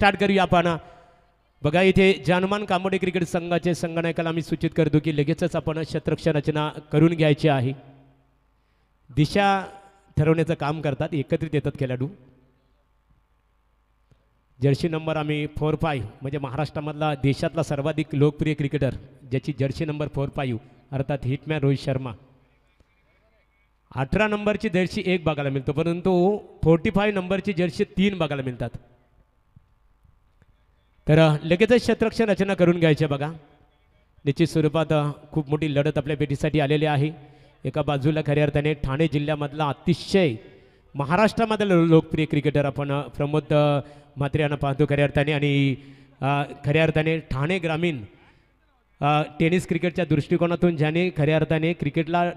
Start करूया आपण. बघा इथे जानमान कामोडे क्रिकेट संघाचे संघनायकाला आम्ही सूचित करतो की लगेचच आपण क्षेत्ररक्षण रचना करून घ्यायची आहे. दिशा ठरवण्याचं काम करतात, एकत्रित येतात खेळाडू. जर्सी नंबर आम्ही 4-5 म्हणजे महाराष्ट्रामधला देशातला सर्वाधिक लोकप्रिय क्रिकेटर ज्याची जर्सी नंबर 4-5 अर्थात हिटमॅन रोहित शर्मा. 18 नंबरची जर्सी 1 बघायला मिळतो, परंतु 45 नंबरची जर्सी 3 बघायला मिळतात. तर लगेचच क्षेत्ररक्षण रचना करून घ्यायचे. बघा निश्चित स्वरूपात खूप मोठी लढत आपल्या भेटीसाठी आलेली आहे. एका बाजूला खऱ्या अर्थाने ठाणे जिल्ह्यामधला अतिशय महाराष्ट्रामधला लोकप्रिय क्रिकेटर आपण प्रमोद म्हात्रे यांना पाहतो खऱ्या अर्थाने. आणि खऱ्या अर्थाने ठाणे ग्रामीण टेनिस क्रिकेटच्या दृष्टिकोनातून ज्याने खऱ्या अर्थाने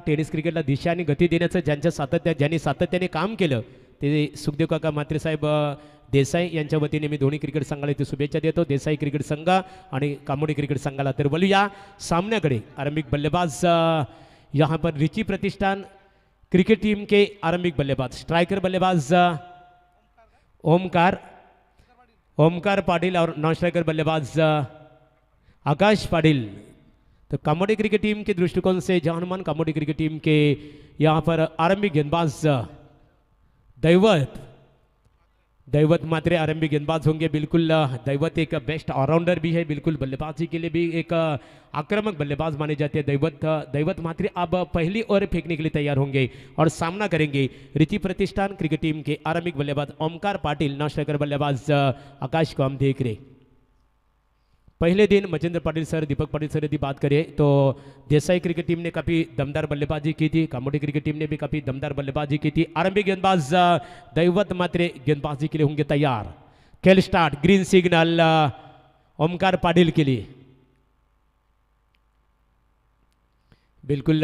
टेनिस क्रिकेटला दिशा आणि गती देण्याचं ज्यांनी सातत्याने काम केलं ते सुखदेव काका म्हात्रे साहेब देसाई यांच्या वतीने मी दोन्ही क्रिकेट संघाला इथे शुभेच्छा देतो, देसाई क्रिकेट संघ आणि कामोडी क्रिकेट संघाला. तर बोलूया सामन्याकडे. आरंभिक बल्लेबाज यहाँ पर रिची प्रतिष्ठान क्रिकेट टीम के आरंभिक बल्लेबाज स्ट्राइकर बल्लेबाज ओमकार पाटिल और नॉन स्ट्राइकर बल्लेबाज आकाश पाटिल. तो कामोडी क्रिकेट टीम के दृष्टिकोण से जहानुमान कामोडी क्रिकेट टीम के यहाँ पर आरंभिक गेंदबाज दैवत मात्रे आरंभिक गेंदबाज होंगे. बिल्कुल दैवत एक बेस्ट ऑलराउंडर भी है, बिल्कुल बल्लेबाजी के लिए भी एक आक्रामक बल्लेबाज माने जाते हैं. दैवत मात्रे अब पहली ओवर फेंकने के लिए तैयार होंगे और सामना करेंगे रिची प्रतिष्ठान क्रिकेट टीम के आरंभिक बल्लेबाज ओमकार पाटिल, नॉन स्ट्राइकर बल्लेबाज आकाश को हम देख रहे. पहले दिन मजेंद्र पाटिल सर, दीपक पाटिल सर यदि बात करें तो देसाई क्रिकेट टीम ने काफ़ी दमदार बल्लेबाजी की थी, कामोडी क्रिकेट टीम ने भी काफ़ी दमदार बल्लेबाजी की थी. आरंभिक गेंदबाज दैवत मात्रे गेंदबाजी के लिए होंगे तैयार. खेल start. Green signal Omkar Patil के लिए. बिल्कुल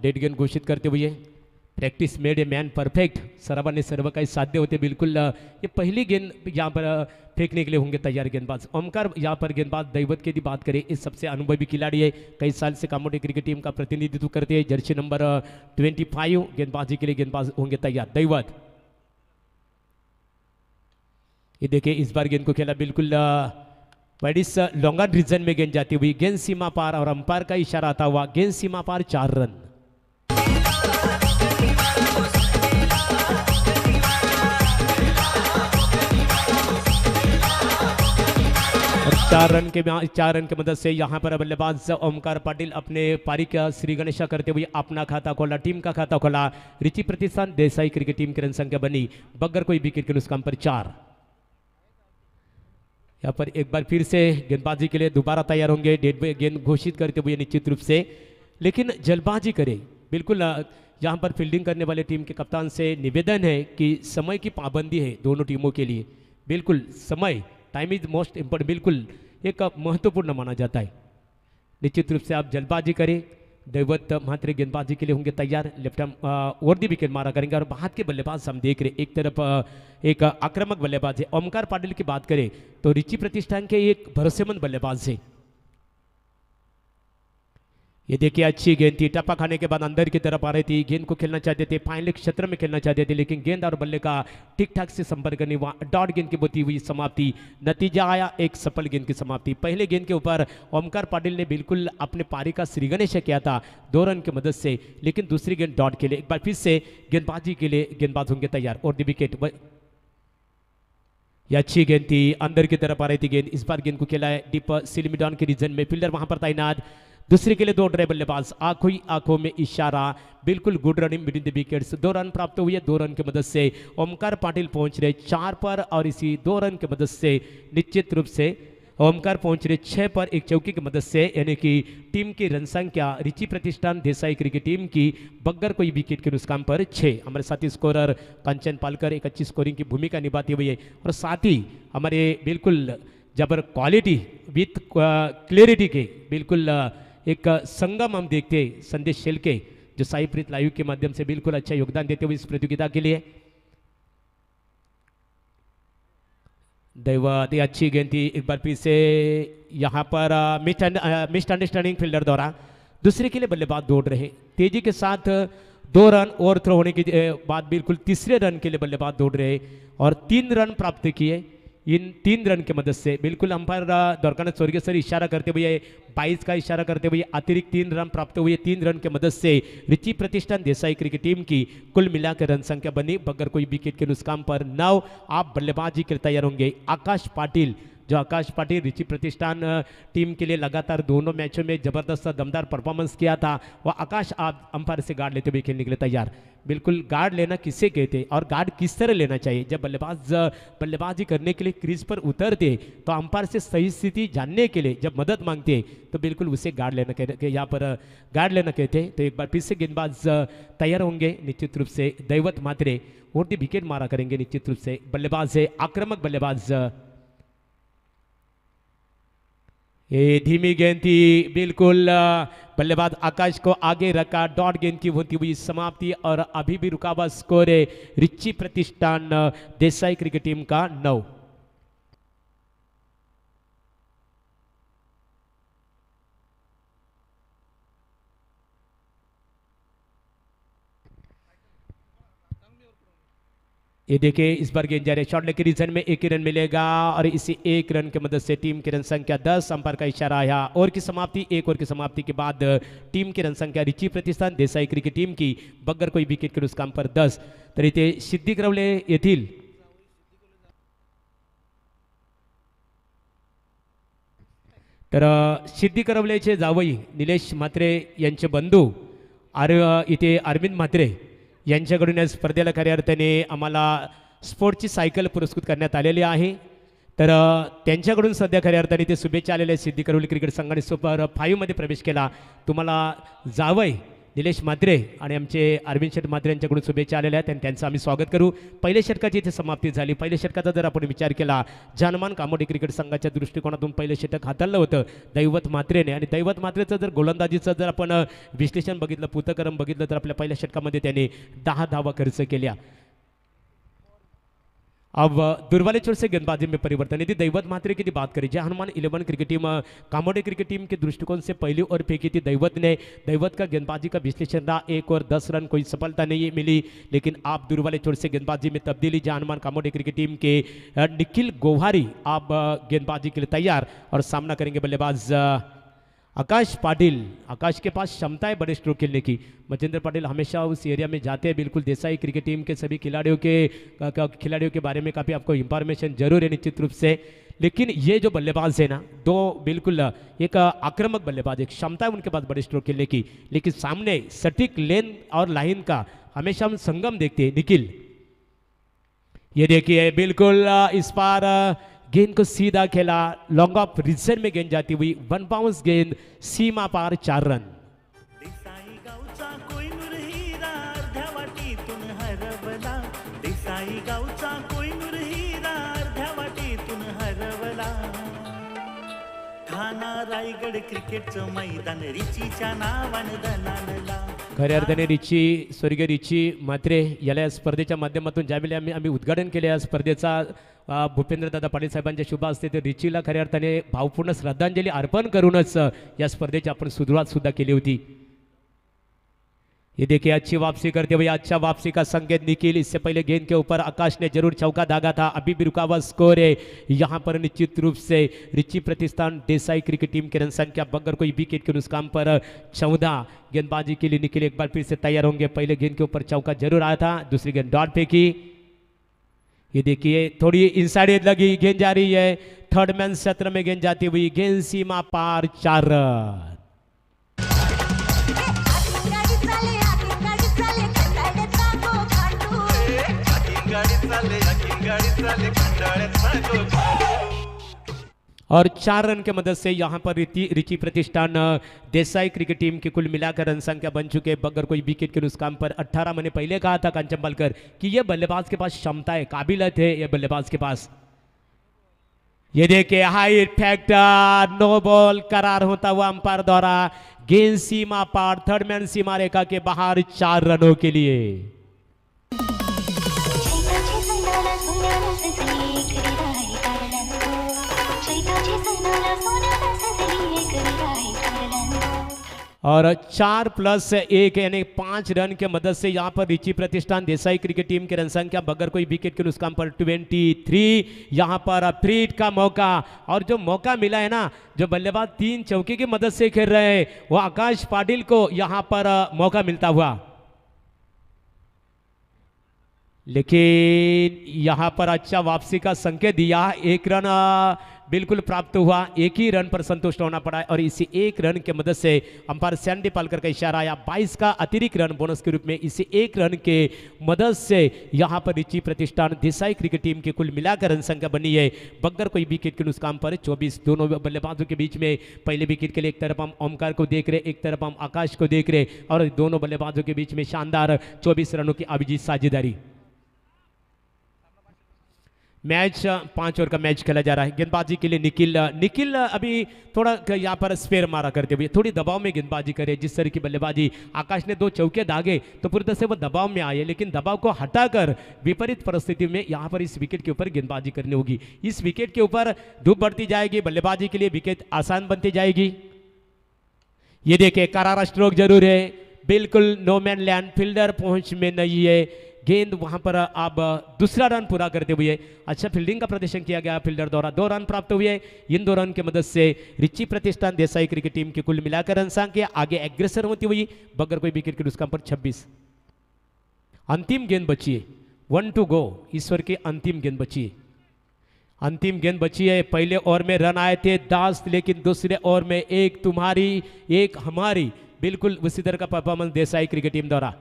डेड गेंद घोषित करते हुए practice made a man perfect. सरावाने सर्व काही साध्य होते. बिल्कुल ये पहली गेंद यहाँ पर फेंकने के लिए होंगे तैयार गेंदबाज ओमकार. यहाँ पर गेंदबाज दैवत की यदि बात करें, इस सबसे अनुभवी खिलाड़ी है, कई साल से कामोडी क्रिकेट टीम का प्रतिनिधित्व करते हैं. जर्सी नंबर 25 गेंदबाजी के लिए गेंदबाज होंगे तैयार दैवत. ये देखिए इस बार गेंद को खेला बिल्कुल वाइडिस लॉन्गर रीजन में गेंद जाती हुई, गेंद सीमा पार और अंपायर का इशारा आता हुआ गेंद सीमा पार 4 रन. 4 रन के मदद से यहाँ पर बल्लेबाज ओमकार पाटिल अपने पारी का श्री गणेशा करते हुए अपना खाता खोला, टीम का खाता खोला. रिची प्रतिष्ठान देसाई क्रिकेट टीम की रन संख्या बनी बगैर कोई विकेट के नुकसान पर 4. यहाँ पर एक बार फिर से गेंदबाजी के लिए दोबारा तैयार होंगे. डेड गेंद घोषित करते हुए निश्चित रूप से, लेकिन जल्दबाजी करें. बिल्कुल यहाँ पर फील्डिंग करने वाले टीम के कप्तान से निवेदन है कि समय की पाबंदी है दोनों टीमों के लिए. बिल्कुल समय, टाइम इज मोस्ट इम्पोर्टेंट, बिल्कुल एक महत्वपूर्ण माना जाता है. निश्चित रूप से आप जल्दबाजी करें. दैवत मात्रे गेंदबाजी के लिए होंगे तैयार. Left arm over the wicket मारा करेंगे. और बाहर के बल्लेबाज हम देख रहे, एक तरफ एक आक्रामक बल्लेबाज है ओमकार पाटिल की बात करें तो रिची प्रतिष्ठान के एक भरोसेमंद बल्लेबाज है. ये देखिए अच्छी गेंद थी, टप्पा खाने के बाद अंदर की तरफ आ रही थी. गेंद को खेलना चाहते थे, फाइनल क्षेत्र में खेलना चाहते थे, लेकिन गेंद और बल्ले का ठीक ठाक से संपर्क नहीं हुआ. डॉट गेंद की बोती हुई समाप्ति. नतीजा आया एक सफल गेंद की समाप्ति. पहले गेंद के ऊपर ओमकार पाटिल ने बिल्कुल अपने पारी का श्रीगणेश किया था 2 रन की मदद से, लेकिन दूसरी गेंद डॉट के लिए. एक बार फिर से गेंदबाजी के लिए गेंदबाज होंगे तैयार. और दी विकेट, यह अच्छी गेंद थी, अंदर की तरफ आ रही थी गेंद. इस बार गेंद को खेला है डीप सिलमिडॉन के रीजन में, फील्डर वहां पर तैनात. दूसरे के लिए 2 ड्राइव बल्लेबाज, आंखों में इशारा. बिल्कुल good running between the wickets. 2 run प्राप्त हुए. 2 रन की मदद से ओमकार पाटिल पहुंच रहे 4 पर और इसी 2 रन की मदद से निश्चित रूप से ओमकार पहुंच रहे 6 पर एक चौकी की मदद से, यानी कि टीम की रन संख्या रिची प्रतिष्ठान देसाई क्रिकेट टीम की बगैर कोई विकेट के नुकसान पर 6. हमारे साथी स्कोरर कंचन पालकर एक अच्छी स्कोरिंग की भूमिका निभाती हुई है. और साथ ही हमारे बिल्कुल जबर क्वालिटी विथ क्लियरिटी के बिल्कुल एक संगम हम देखते हैं संदेश शेलके, जो साई प्रीत लाइव के माध्यम से बिल्कुल अच्छा योगदान देते हुए इस प्रतियोगिता के लिए. दैवत अच्छी गेंद थी. एक बार फिर से यहाँ पर मिस अंडरस्टैंडिंग फील्डर द्वारा दूसरे के लिए बल्लेबाज दौड़ रहे तेजी के साथ. 2 रन ओवर थ्रो होने के बाद बिल्कुल तीसरे रन के लिए बल्लेबाज दौड़ रहे और 3 रन प्राप्त किए. इन 3 रन की मदद से बिल्कुल अंपायर द्वारकानाथ स्वर्गीय सर इशारा करते हुए 22 का इशारा करते हुए अतिरिक्त 3 रन प्राप्त हुए। 3 रन की मदद से रिची प्रतिष्ठान देसाई क्रिकेट टीम की कुल मिलाकर रन संख्या बनी बगैर कोई विकेट के नुकसान पर 9। आप बल्लेबाजी के लिए तैयार होंगे आकाश पाटिल। जो आकाश पाटिल रिची प्रतिष्ठान टीम के लिए लगातार दोनों मैचों में जबरदस्त दमदार परफॉर्मेंस किया था, वह आकाश आप अंपायर से गार्ड लेते हुए खेलने के लिए तैयार। बिल्कुल गार्ड लेना किससे कहते और गार्ड किस तरह लेना चाहिए। जब बल्लेबाजी करने के लिए क्रीज पर उतरते तो अंपायर से सही स्थिति जानने के लिए जब मदद मांगते तो बिल्कुल उसे गार्ड लेना कहते, यहाँ पर गार्ड लेना कहते। तो एक बार फिर से गेंदबाज तैयार होंगे निश्चित रूप से दैवत मात्रे और दी विकेट मारा करेंगे निश्चित रूप से। बल्लेबाज है आक्रामक बल्लेबाज, ये धीमी गेंद थी बिल्कुल बल्लेबाज आकाश को आगे रखा, डॉट गेंद की होती हुई समाप्ति और अभी भी रुका हुआ स्कोर है रिची प्रतिष्ठान देसाई क्रिकेट टीम का 9। ये देखिए इस बार गेंद जा रही है शॉर्ट लेग के रीजन में 1 ही रन मिलेगा और इसी 1 रन की मदद से टीम की रन संख्या 10। अंपायर का इशारा आया ओवर की समाप्ति। 1 ओवर की समाप्ति के बाद टीम की रन संख्या रिची प्रतिष्ठान देसाई क्रिकेट टीम की बगैर कोई विकेट के नुकसान पर 10। तर इथे सिद्धिकरवले येथील तर सिद्धिकरवलेचे जावई निलेश म्हात्रे यांचे बंधू इथे अरविंद म्हात्रे यांच्याकडून या स्पर्धेला खऱ्या अर्थाने आम्हाला स्पोर्टची सायकल पुरस्कृत करण्यात आलेली आहे। तर त्यांच्याकडून सध्या खऱ्या अर्थाने ते शुभेच्छा आलेले आहेत। सिद्धिकरवली क्रिकेट संघाने सुपर 5 मध्ये प्रवेश केला। तुम्हाला जावई निलेश म्हात्रे आणि आमचे अरविंद शेठ म्हात्रे यांच्याकडून शुभेच्छा आलेल्या आहेत आणि त्यांचं आम्ही स्वागत करू। पहिल्या षटकाची इथे समाप्ती झाली। पहिल्या षटकाचा जर आपण विचार केला जानमान कामोडी क्रिकेट संघाच्या दृष्टिकोनातून पहिलं षटक हाताळलं होतं दैवत म्हात्रेने आणि दैवत म्हात्रेचं जर गोलंदाजीचं जर आपण विश्लेषण बघितलं पुतक्रम बघितलं तर आपल्या पहिल्या षटकामध्ये त्याने 10 धावा खर्च केल्या। अब दुर्वाले छोर से गेंदबाजी में परिवर्तन। यदि दैवत म्हात्रे की बात करें, Jai Hanuman 11 cricket team Kamodi cricket team के दृष्टिकोण से पहली ओवर फेंकी थी दैवत ने। दैवत का गेंदबाजी का विश्लेषण रहा 1 और 10 रन, कोई सफलता नहीं मिली। लेकिन आप दुर्वाले छोर से गेंदबाजी में तब्दीली, जय हनुमान कामोडी क्रिकेट टीम के निखिल गोहारी आप गेंदबाजी के लिए तैयार और सामना करेंगे बल्लेबाज आकाश पाटिल। आकाश के पास क्षमता है बड़े स्ट्रोक खेलने की। महेंद्र पाटिल हमेशा उस एरिया में जाते हैं। बिल्कुल देसाई क्रिकेट टीम के सभी खिलाड़ियों के बारे में काफ़ी आपको इंफॉर्मेशन जरूर है निश्चित रूप से। लेकिन ये जो बल्लेबाज है ना, दो बिल्कुल एक आक्रामक बल्लेबाज, एक क्षमता है उनके पास बड़े स्ट्रोक खेलने की, लेकिन सामने सटीक लेन और लाइन का हमेशा हम संगम देखते हैं। निखिल ये देखिए बिल्कुल इस बार गेंद को सीधा खेला, लॉन्ग ऑफ रीजन में गेंद जाती हुई 1 बाउंस गेंद, सीमा पार 4 रन। देसाई गावचा कोयनूर हिरा अर्ध्या वाटीतून हरवला, देसाई गावचा कोयनूर हिरा अर्ध्या वाटीतून हरवला। ठाणा रायगड क्रिकेटचं मैदान रिचीच्या नावानं दणाणला। खऱ्या अर्थाने रिची स्वर्गीय रिची म्हात्रे याला या स्पर्धेच्या माध्यमातून ज्यावेळी आम्ही उद्घाटन केले या स्पर्धेचा भूपेंद्रदादा पाटील साहेबांच्या शुभ हस्ते, तर रिचीला खऱ्या अर्थाने भावपूर्ण श्रद्धांजली अर्पण करूनच या स्पर्धेची आपण सुरुवात सुद्धा केली होती। ये देखिए अच्छी वापसी करते हुए अच्छा वापसी का संकेत निखिल। इससे पहले गेंद के ऊपर आकाश ने जरूर चौका दागा था, अभी भी रुका हुआ स्कोर है यहाँ पर निश्चित रूप से रिची प्रतिष्ठान देसाई क्रिकेट टीम की रन संख्या बगैर कोई विकेट के नुकसान पर 14। गेंदबाजी के लिए निखिल एक बार फिर से तैयार होंगे। पहले गेंद के ऊपर चौका जरूर आया था, दूसरी गेंद डॉट फेंकी। ये देखिए थोड़ी इनसाइड लगी, गेंद जा रही है थर्ड मैन क्षेत्र में, गेंद जाती हुई गेंद सीमा पार 4 रन। और 4 रन के मदद से यहाँ पर रिची प्रतिष्ठान देसाई क्रिकेट टीम की कुल मिलाकर रन संख्या बन चुके बगैर कोई विकेट के नुकसान पर 18। मैंने पहले कहा था कांचनपालकर कि यह बल्लेबाज के पास क्षमता है, काबिलियत है यह बल्लेबाज के पास। ये देखिए हाई फैक्ट नो बॉल करार होता हुआ अंपायर द्वारा, गेंद सीमा पार थर्ड मैन सीमा रेखा के बाहर 4 रनों के लिए। और 4+1 यानी 5 रन के मदद से यहाँ पर रिची प्रतिष्ठान देसाई क्रिकेट टीम की रन संख्या बगैर कोई विकेट के नुकसान पर 23। यहाँ पर फ्री हिट का मौका, और जो मौका मिला है ना, जो बल्लेबाज 3 चौके की मदद से खेल रहे हैं वो आकाश पाटिल को यहाँ पर मौका मिलता हुआ, लेकिन यहाँ पर अच्छा वापसी का संकेत दिया। 1 रन बिल्कुल प्राप्त हुआ, 1 ही रन पर संतुष्ट होना पड़ा और इसी 1 रन के मदद से अंपायर सैंडी पालकर का इशारा आया 22 का अतिरिक्त रन बोनस के रूप में। इसी 1 रन के मदद से यहाँ पर रिची प्रतिष्ठान देसाई क्रिकेट टीम की कुल मिलाकर रन संख्या बनी है बगैर कोई विकेट के नुकसान पर 24। दोनों बल्लेबाजों के बीच में पहले विकेट के लिए एक तरफ हम ओमकार को देख रहे, एक तरफ हम आकाश को देख रहे, और दोनों बल्लेबाजों के बीच में शानदार 24 रनों की अभिजीत साझेदारी। मैच 5 ओवर का मैच खेला जा रहा है। गेंदबाजी के लिए निखिल अभी थोड़ा यहाँ पर स्पेयर मारा करते हुए थोड़ी दबाव में गेंदबाजी करे। जिस तरह की बल्लेबाजी आकाश ने 2 चौके दागे तो पूरी तरह से वो दबाव में आए, लेकिन दबाव को हटाकर विपरीत परिस्थिति में यहाँ पर इस विकेट के ऊपर गेंदबाजी करनी होगी। इस विकेट के ऊपर धूप बढ़ती जाएगी, बल्लेबाजी के लिए विकेट आसान बनती जाएगी। ये देखिए करारा स्ट्रोक जरूर है, बिल्कुल नो मैन लैंड, फील्डर पहुंच में नहीं है, गेंद वहां पर अब दूसरा रन पूरा करते हुए अच्छा फील्डिंग का प्रदर्शन किया गया फील्डर द्वारा। 2 रन प्राप्त हुए। इन 2 रन की मदद से रिची प्रतिष्ठान देसाई क्रिकेट टीम की कुल मिलाकर रन संख्या आगे एग्रेसर होती हुई बगैर कोई विकेट के नुकसान पर 26। अंतिम गेंद बची है, 1 टू गो। ईश्वर की अंतिम गेंद बची है, अंतिम गेंद बची है। पहले ओवर में रन आए थे 10, लेकिन दूसरे ओवर में 1 तुम्हारी 1 हमारी, बिल्कुल उसी तरह का परफॉर्मेंस देसाई क्रिकेट टीम द्वारा।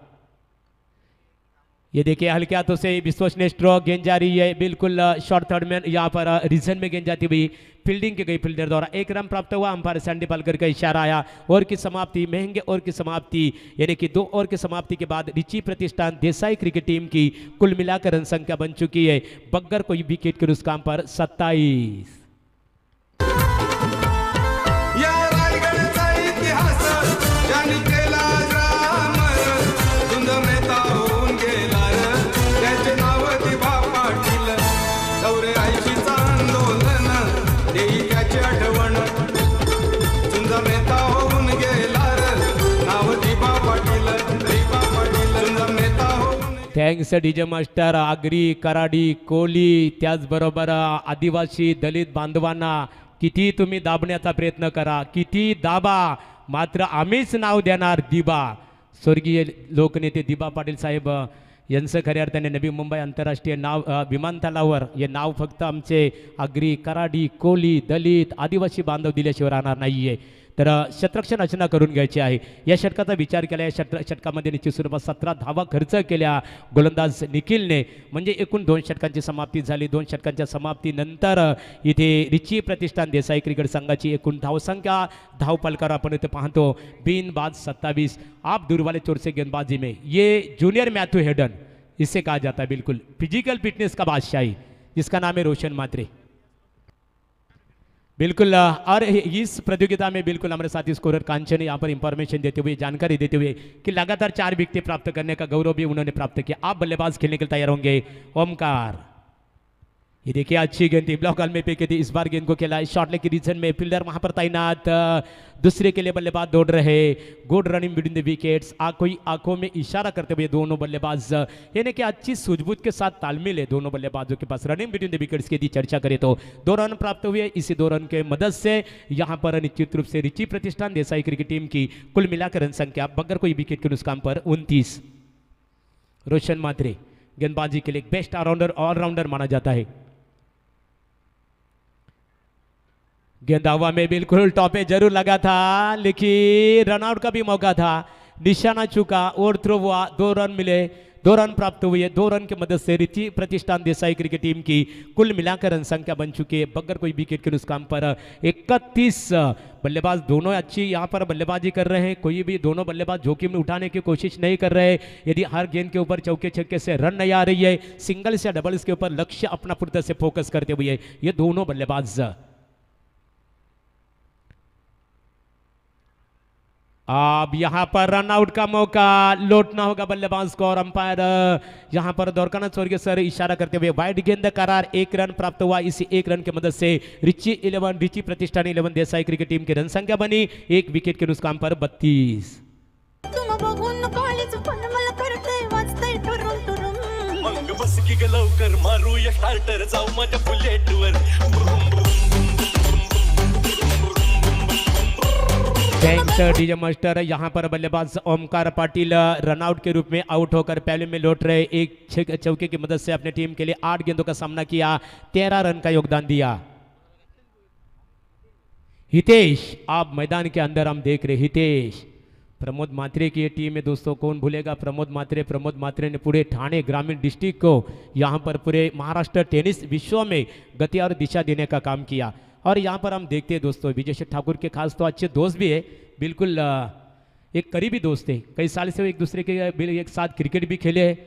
ये देखिए हल्के हाथों से विश्वसनीय स्ट्रोक, गेंद जा रही है बिल्कुल शॉर्ट थर्ड में, यहाँ पर रीजन में गेंद जाती हुई फील्डिंग की गई फील्डर द्वारा। 1 रन प्राप्त हुआ। अंपायर सैंडी पालकर का इशारा आया। ओवर की समाप्ति, महंगे ओवर की समाप्ति, यानी कि 2 ओवर की समाप्ति के बाद रिची प्रतिष्ठान देसाई क्रिकेट टीम की कुल मिलाकर रन संख्या बन चुकी है बगैर कोई विकेट के नुकसान पर 27। Thanks DJ master, Agri, Karadi, Koli, त्याचबरोबर आदिवासी दलित बांधवांना किती तुम्ही दाबण्याचा प्रयत्न करा, किती दाबा, मात्र आम्हीच नाव देणार दिबा। स्वर्गीय लोकनेते दिबा पाटील साहेब यांचं खऱ्या अर्थाने नवी मुंबई आंतरराष्ट्रीय विमानतळावर हे नाव फक्त आमचे आगरी, कराडी, कोली, दलित, आदिवासी बांधव दिल्याशिवाय राहणार नाहीये। तर शतरक्षण रचना करून घ्यायची आहे। या षटकाचा विचार केला, या षटकामध्ये निश्चित स्वरूपात 17 धावा खर्च केल्या गोलंदाज निखिलने, म्हणजे एकूण 2 षटकांची समाप्ती झाली। 2 षटकांच्या समाप्तीनंतर इथे रिची प्रतिष्ठान देसाई क्रिकेट संघाची एकूण धावसंख्या धावफलकावर आपण इथे पाहतो बीनबाद 27। आप दूर वाले चोर से गेंदबाजी में ये जूनियर मैथ्यू हेडन, इससे कहा जाता है बिल्कुल फिजिकल फिटनेस का बादशाही, जिसका नाम है रोशन मात्रे। बिल्कुल, और इस प्रतियोगिता में बिल्कुल हमारे साथी स्कोरर कांचन यहाँ पर इंफॉर्मेशन देते हुए, जानकारी देते हुए कि लगातार 4 विकेट प्राप्त करने का गौरव भी उन्होंने प्राप्त किया। आप बल्लेबाज खेलने के लिए तैयार होंगे। ओमकार, ये देखिए अच्छी गेंद थी, ब्लॉक में फेंकी थी, इस बार गेंद को खेला शॉर्ट लेग की रीजन में, फील्डर वहां पर तैनात, दूसरे के लिए बल्लेबाज दौड़ रहे, good running between the wickets. आंखों में इशारा करते हुए दोनों बल्लेबाज, यानी कि अच्छी सूझबूझ के साथ तालमेल है दोनों बल्लेबाजों के पास। रनिंग बिटवीन द विकेट्स की यदि चर्चा करें तो 2 रन प्राप्त हुए। इसी 2 रन के मदद से यहाँ पर निश्चित रूप से रिची प्रतिष्ठान देसाई क्रिकेट टीम की कुल मिलाकर रन संख्या बगैर कोई विकेट के नुकसान पर 29। रोशन मात्रे गेंदबाजी के लिए बेस्ट ऑलराउंडर माना जाता है। गेंद हवा में बिल्कुल टॉपे जरूर लगा था, लेकिन रनआउट का भी मौका था, निशाना चुका, ओवर थ्रो हुआ, 2 रन मिले, 2 रन प्राप्त हुए। 2 रन की मदद से रिची प्रतिष्ठान देसाई क्रिकेट टीम की कुल मिलाकर रन संख्या बन चुकी है बगैर कोई विकेट के नुकसान पर 31। बल्लेबाज दोनों अच्छी यहाँ पर बल्लेबाजी कर रहे हैं, कोई भी दोनों बल्लेबाज जोखिम में उठाने की कोशिश नहीं कर रहे। यदि हर गेंद के ऊपर चौके छक्के से रन नहीं आ रही है, सिंगल्स या डबल्स के ऊपर लक्ष्य अपना पूरी तरह से फोकस करते हुए ये दोनों बल्लेबाज अब यहाँ पर रन आउट का मौका, लौटना होगा बल्लेबाज को और अंपायर यहाँ पर द्वारकानाथ स्वर्गीय सर इशारा करते हुए वाइड गेंद करार, 1 रन प्राप्त हुआ। इसी 1 रन की मदद से रिची प्रतिष्ठान 11 देसाई क्रिकेट टीम की रन संख्या बनी 1 विकेट के नुकसान पर 32। तुम बघून काळीच पण मला करते वाजतंय टुरुम टुरुम मग बस की ग लवकर मारूया स्टार्टर जाऊ माझ्या बुलेटवर थैंक्स डीजे मास्टर। यहाँ पर बल्लेबाज ओमकार पाटिल रनआउट के रूप में आउट होकर पहले में लौट रहे, एक चौके की मदद से अपने टीम के लिए 8 गेंदों का सामना किया, 13 रन का योगदान दिया। हितेश आप मैदान के अंदर हम देख रहे, हितेश प्रमोद मात्रे की ये टीम है दोस्तों, कौन भूलेगा प्रमोद मात्रे ने पूरे ठाणे ग्रामीण डिस्ट्रिक्ट को यहाँ पर पूरे महाराष्ट्र टेनिस विश्व में गति और दिशा देने का काम किया। और यहाँ पर हम देखते हैं दोस्तों विजय शेठ ठाकुर के खास तो अच्छे दोस्त भी है, बिल्कुल एक करीबी दोस्त है, कई साल से वो एक दूसरे के एक साथ क्रिकेट भी खेले हैं।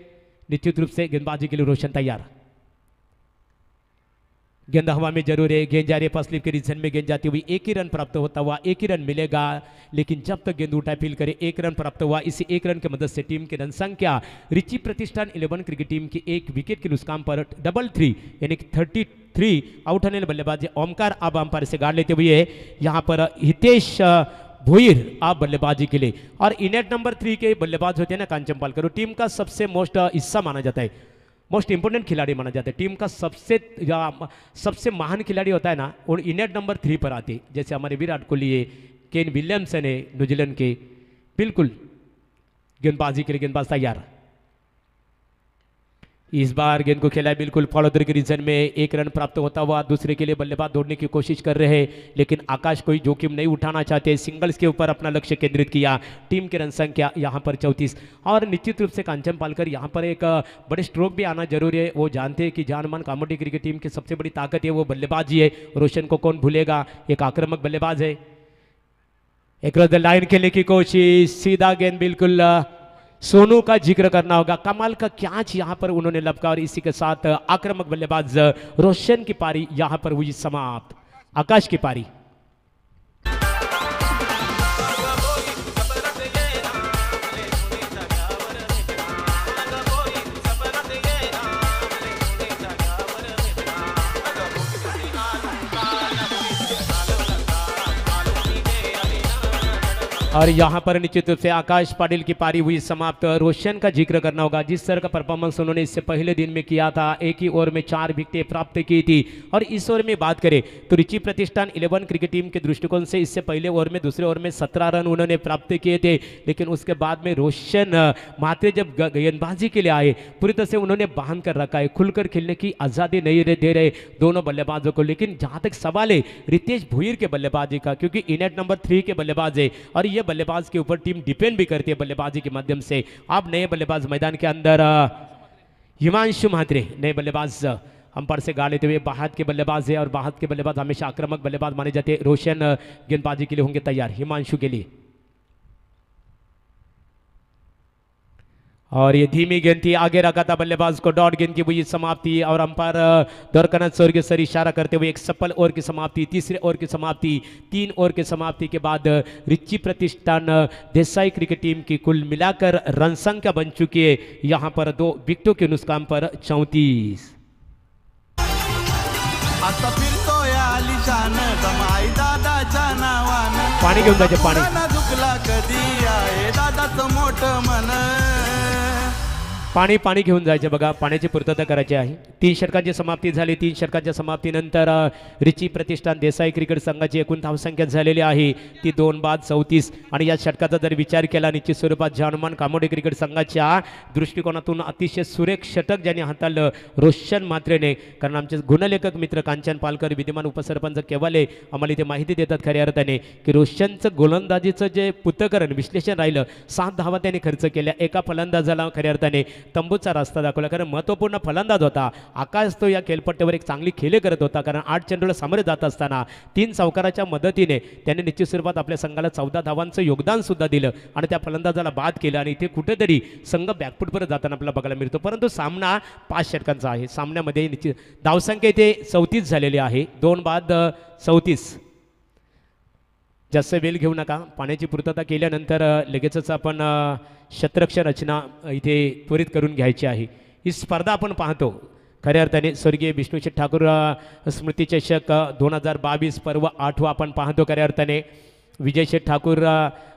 निश्चित रूप से गेंदबाजी के लिए रोशन तैयार, गेंद हवा में जरूर है, गेंद जा रही है फर्स्ट के रीजन में, गेंद जाती हुई 1 ही रन प्राप्त होता हुआ, 1 ही रन मिलेगा। लेकिन जब तक गेंद उठा फील करे 1 रन प्राप्त हुआ। इसी 1 रन की मदद से टीम की रन संख्या रिची प्रतिष्ठान 11 क्रिकेट टीम की 1 विकेट के नुकसान पर 33 यानी कि 33 आउट होने वाले बल्लेबाज ओमकार अब अंपायर से गाड़ लेते हुए यहाँ पर हितेश भोईर आप बल्लेबाजी के लिए। और इनेट नंबर 3 के बल्लेबाज होते हैं ना कांचनपाल करो, टीम का सबसे मोस्ट हिस्सा माना जाता है, मोस्ट इंपोर्टेंट खिलाड़ी माना जाता है, टीम का सबसे महान खिलाड़ी होता है ना, और इनेट नंबर 3 पर आते, जैसे हमारे विराट कोहली है, केन विलियमसन है न्यूजीलैंड के, बिल्कुल गेंदबाजी के लिए गेंदबाज तैयार। इस बार गेंद को खेला है बिल्कुल फॉलोदर के रीजन में, 1 रन प्राप्त होता हुआ। दूसरे के लिए बल्लेबाज दौड़ने की कोशिश कर रहे हैं, लेकिन आकाश कोई जोखिम नहीं उठाना चाहते, सिंगल्स के ऊपर अपना लक्ष्य केंद्रित किया। टीम की रन संख्या यहाँ पर 34। और निश्चित रूप से कांचन पालकर यहाँ पर एक बड़े स्ट्रोक भी आना जरूरी है, वो जानते हैं कि जानमान कामोडी क्रिकेट टीम की सबसे बड़ी ताकत है वो बल्लेबाजी है। रोशन को कौन भूलेगा, एक आक्रामक बल्लेबाज है। एक लाइन खेलने की कोशिश, सीधा गेंद, बिल्कुल सोनू का जिक्र करना होगा, कमाल का कैच यहां पर उन्होंने लपका। और इसी के साथ आक्रामक बल्लेबाज रोशन की पारी यहां पर हुई समाप्त। आकाश की पारी। और यहाँ पर निश्चित रूप से आकाश पाटिल की पारी हुई समाप्त। रोशन का जिक्र करना होगा, जिस तरह का परफॉर्मेंस उन्होंने इससे पहले दिन में किया था, एक ही ओवर में 4 विकेटें प्राप्त की थी। और इस ओवर में बात करें तो रिची प्रतिष्ठान 11 क्रिकेट टीम के दृष्टिकोण से इससे पहले ओवर में दूसरे ओवर में 17 रन उन्होंने प्राप्त किए थे, लेकिन उसके बाद में रोशन मात्रे जब गेंदबाजी के लिए आए पूरी तरह से उन्होंने बांध कर रखा है, खुलकर खेलने की आज़ादी नहीं दे रहे दोनों बल्लेबाजों को। लेकिन जहाँ तक सवाल है रितेश भोईर के बल्लेबाजी का, क्योंकि इनेट नंबर 3 के बल्लेबाज है और ये बल्लेबाज के ऊपर टीम डिपेंड भी करती है बल्लेबाजी के माध्यम से। अब नए बल्लेबाज मैदान के अंदर हिमांशु म्हात्रे नए बल्लेबाज अंपायर से गाड़ लेते हुए बाहर के बल्लेबाज है, और बाहर के बल्लेबाज हमेशा आक्रामक बल्लेबाज माने जाते हैं। रोशन गेंदबाजी के लिए होंगे तैयार हिमांशु के लिए। और ये धीमी गेंद थी, आगे रखा था बल्लेबाज को, डॉट गेंद की हुई समाप्ति। और अंपायर द्वारकानाथ स्वर्गीय सर इशारा करते हुए एक सफल ओवर की समाप्ति, तीसरे ओवर की समाप्ति। 3 ओवर की समाप्ति के बाद रिची प्रतिष्ठान देसाई क्रिकेट टीम की कुल मिलाकर रन संख्या बन चुकी है यहां पर 2 विकेटों के नुकसान पर 34। आता फिरतोय आलिशान दमाई दादाच्या नावानं, पाणी घेऊन जायचे, पाणी दुखला कधी आहे दादाचं मोठं मन। पाणी घेऊन जायचे बघा, पाण्याची पूर्तता करायची आहे। 3 षटकांची समाप्ती झाली। 3 षटकांच्या समाप्तीनंतर रिची प्रतिष्ठान देसाई क्रिकेट संघाची एकूण धावसंख्या झालेली आहे ती 2 बाद 34। आणि या षटकाचा जर विचार केला निश्चित स्वरूपात जानमान कामोडी क्रिकेट संघाच्या दृष्टिकोनातून अतिशय सुरेख षटक ज्यांनी हाताळलं रोशन म्हात्रेने, कारण आमचे गुणलेखक मित्र कांचन पालकर विद्यमान उपसरपंच केवाले आम्हाला इथे माहिती देतात खऱ्या अर्थाने की रोशनचं गोलंदाजीचं जे पृथक्करण विश्लेषण राहिलं, 7 धावा त्याने खर्च केल्या, एका फलंदाजाला खऱ्या अर्थाने तंबूचा रस्ता दाखवला, कारण महत्त्वपूर्ण फलंदाज होता आकाश। तो या खेळपट्टीवर एक चांगली खेळी करत होता, कारण 8 चेंडूला सामोरे जात असताना 3 सावकाराच्या मदतीने त्याने निश्चित स्वरूपात आपल्या संघाला 14 धावांचं योगदान सुद्धा दिलं आणि त्या फलंदाजाला बाद केलं। आणि इथे कुठेतरी संघ बॅकफूट परत जाताना आपल्याला बघायला मिळतो, परंतु सामना 5 षटकांचा आहे। सामन्यामध्ये निश्चित धावसंख्या इथे 34 झालेली आहे, 2 बाद 34। जास्त वेळ घेऊ नका. पाण्याची पूर्तता केल्यानंतर लगेचच आपण शतरक्ष रचना इथे त्वरित करून घ्यायची आहे. ही स्पर्धा आपण पाहतो खऱ्या अर्थाने स्वर्गीय विष्णुशेठ ठाकूर स्मृती चषक 2022 पर्व 8वा आपण पाहतो. खऱ्या अर्थाने विजयशेठ ठाकूर,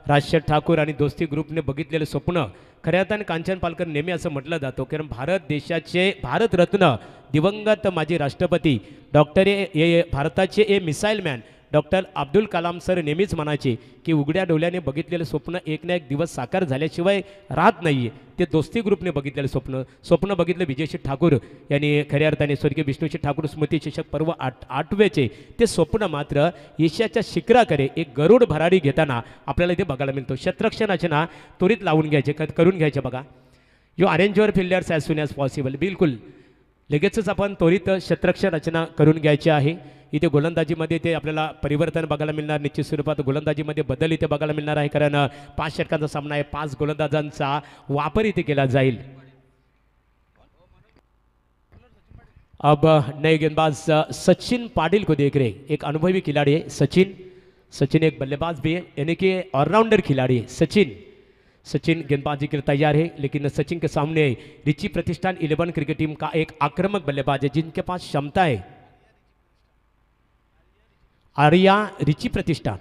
राजशेठ ठाकूर आणि दोस्ती ग्रुपने बघितलेलं स्वप्न खऱ्या अर्थाने कांचन पालकर नेहमी असं म्हटलं जातं, कारण भारत देशाचे भारतरत्न दिवंगत माजी राष्ट्रपती डॉक्टर भारताचे missile man doctor Abdul Kalam sir नेहमीच म्हणायचे की उघड्या डोळ्याने बघितलेलं स्वप्न एक ना एक दिवस साकार झाल्याशिवाय राहत नाही आहे. ते दोस्ती ग्रुपने बघितलेलं स्वप्न बघितलं विजयशेठ ठाकूर यांनी खऱ्या अर्थाने स्वर्गीय विष्णुशेठ ठाकूर स्मृती चषक पर्व 8वेचे ते स्वप्न मात्र यशाच्या शिखराकडे एक गरुड भरारी घेताना आपल्याला इथे बघायला मिळतो. शतरक्षणाचे त्वरित लावून घ्यायचे, करून घ्यायचे. बघा, you arrange your fielders as soon as possible. बिलकुल लगेचच आपण त्वरित शतरक्ष रचना करून घ्यायची आहे. इथे गोलंदाजीमध्ये ते आपल्याला परिवर्तन बघायला मिळणार, निश्चित स्वरूपात गोलंदाजीमध्ये बदल इथे बघायला मिळणार आहे, कारण 5 षटकांचा सामना आहे. 5 गोलंदाजांचा वापर इथे केला जाईल. अब नए गेंदबाज सचिन पाटिल को देख रहे, एक अनुभवी खिलाड़ी है सचिन एक बल्लेबाज भी है, यानी कि ऑलराउंडर खिलाड़ी है सचिन गेंदबाजी के लिए तैयार है. लेकिन सचिन के सामने रिची प्रतिष्ठान 11 क्रिकेट टीम का एक आक्रामक बल्लेबाज है जिनके पास क्षमता है. आर्या रिची प्रतिष्ठान,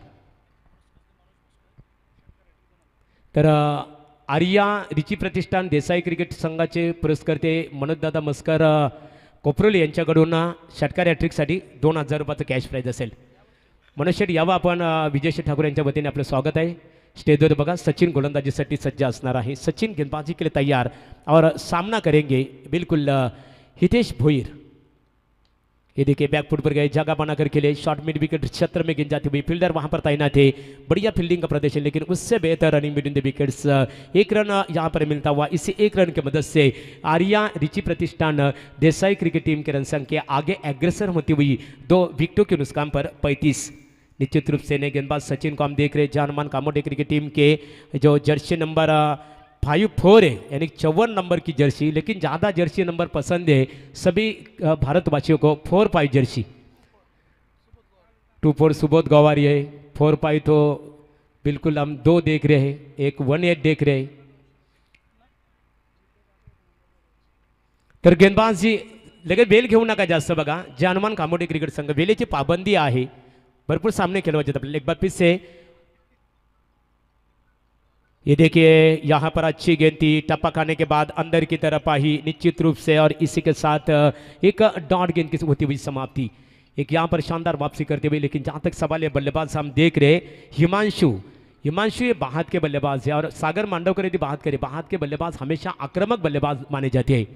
तर आर्या रिची प्रतिष्ठान देसाई क्रिकेट संघाचे पुरस्कर्ते मनोजदादा मस्कर कोपरोली यांच्याकडून षटकार हॅट्रिकसाठी 2000 रुपयाचं कॅश प्राईज असेल. मनोज शेठ यावं आपण. विजयशेठ ठाकूर यांच्या वतीने आपलं स्वागत आहे. स्टेजवर बघा, सचिन गोलंदाजीसाठी सज्ज असणार आहे. सचिन गेंदबाजी के लिए तैयार और सामना करेंगे बिल्कुल हितेश भोईर. ये देखिए बैकफुट पर गए, जगह बनाकर खेले, शॉर्ट मिड विकेट क्षेत्र में गिन जाती हुई, फील्डर वहां पर तैनात थे. बढ़िया फील्डिंग का प्रदर्शन, लेकिन उससे बेहतर रनिंग बिटवीन द विकेट्स. एक रन यहां पर मिलता हुआ, इसी एक रन की मदद से आर्या रिची प्रतिष्ठान देसाई क्रिकेट टीम के रन संख्या आगे एग्रेसर होती हुई 2 विकेटों के नुकसान पर 35. निश्चित रूप से नए गेंदबाज सचिन को हम देख रहे हैं. जानमान कामोडे क्रिकेट टीम के जो जर्सी नंबर 54 है, यानी 54 नंबर की जर्सी, लेकिन ज़्यादा जर्सी नंबर पसंद है सभी भारतवासियों को. 4-5 जर्सी, 2-4 सुबोध गवारी है, 4-5 तो बिल्कुल हम 2 देख रहे हैं, एक 1-8 देख रहे हैं. तर गेंदबाजी लगेच वेल घेऊ नका जास्त. बघा, जानमान कामोडे क्रिकेट संघ वेळेची पाबंदी आहे, भरपूर सामने खेलवायचे आपल्याला. एक बार फिर से ये देखिए, यहाँ पर अच्छी गेंद थी, टप्पा खाने के बाद अंदर की तरफ आई निश्चित रूप से, और इसी के साथ एक डॉट गेंद की होती हुई समाप्ति. एक यहाँ पर शानदार वापसी करते हुए, लेकिन जहाँ तक सवाल है बल्लेबाज हम देख रहे हिमांशु ये बाहत के बल्लेबाज है. और सागर मांडवकर यदि बात करें, बाहत के बल्लेबाज हमेशा आक्रामक बल्लेबाज माने जाते हैं.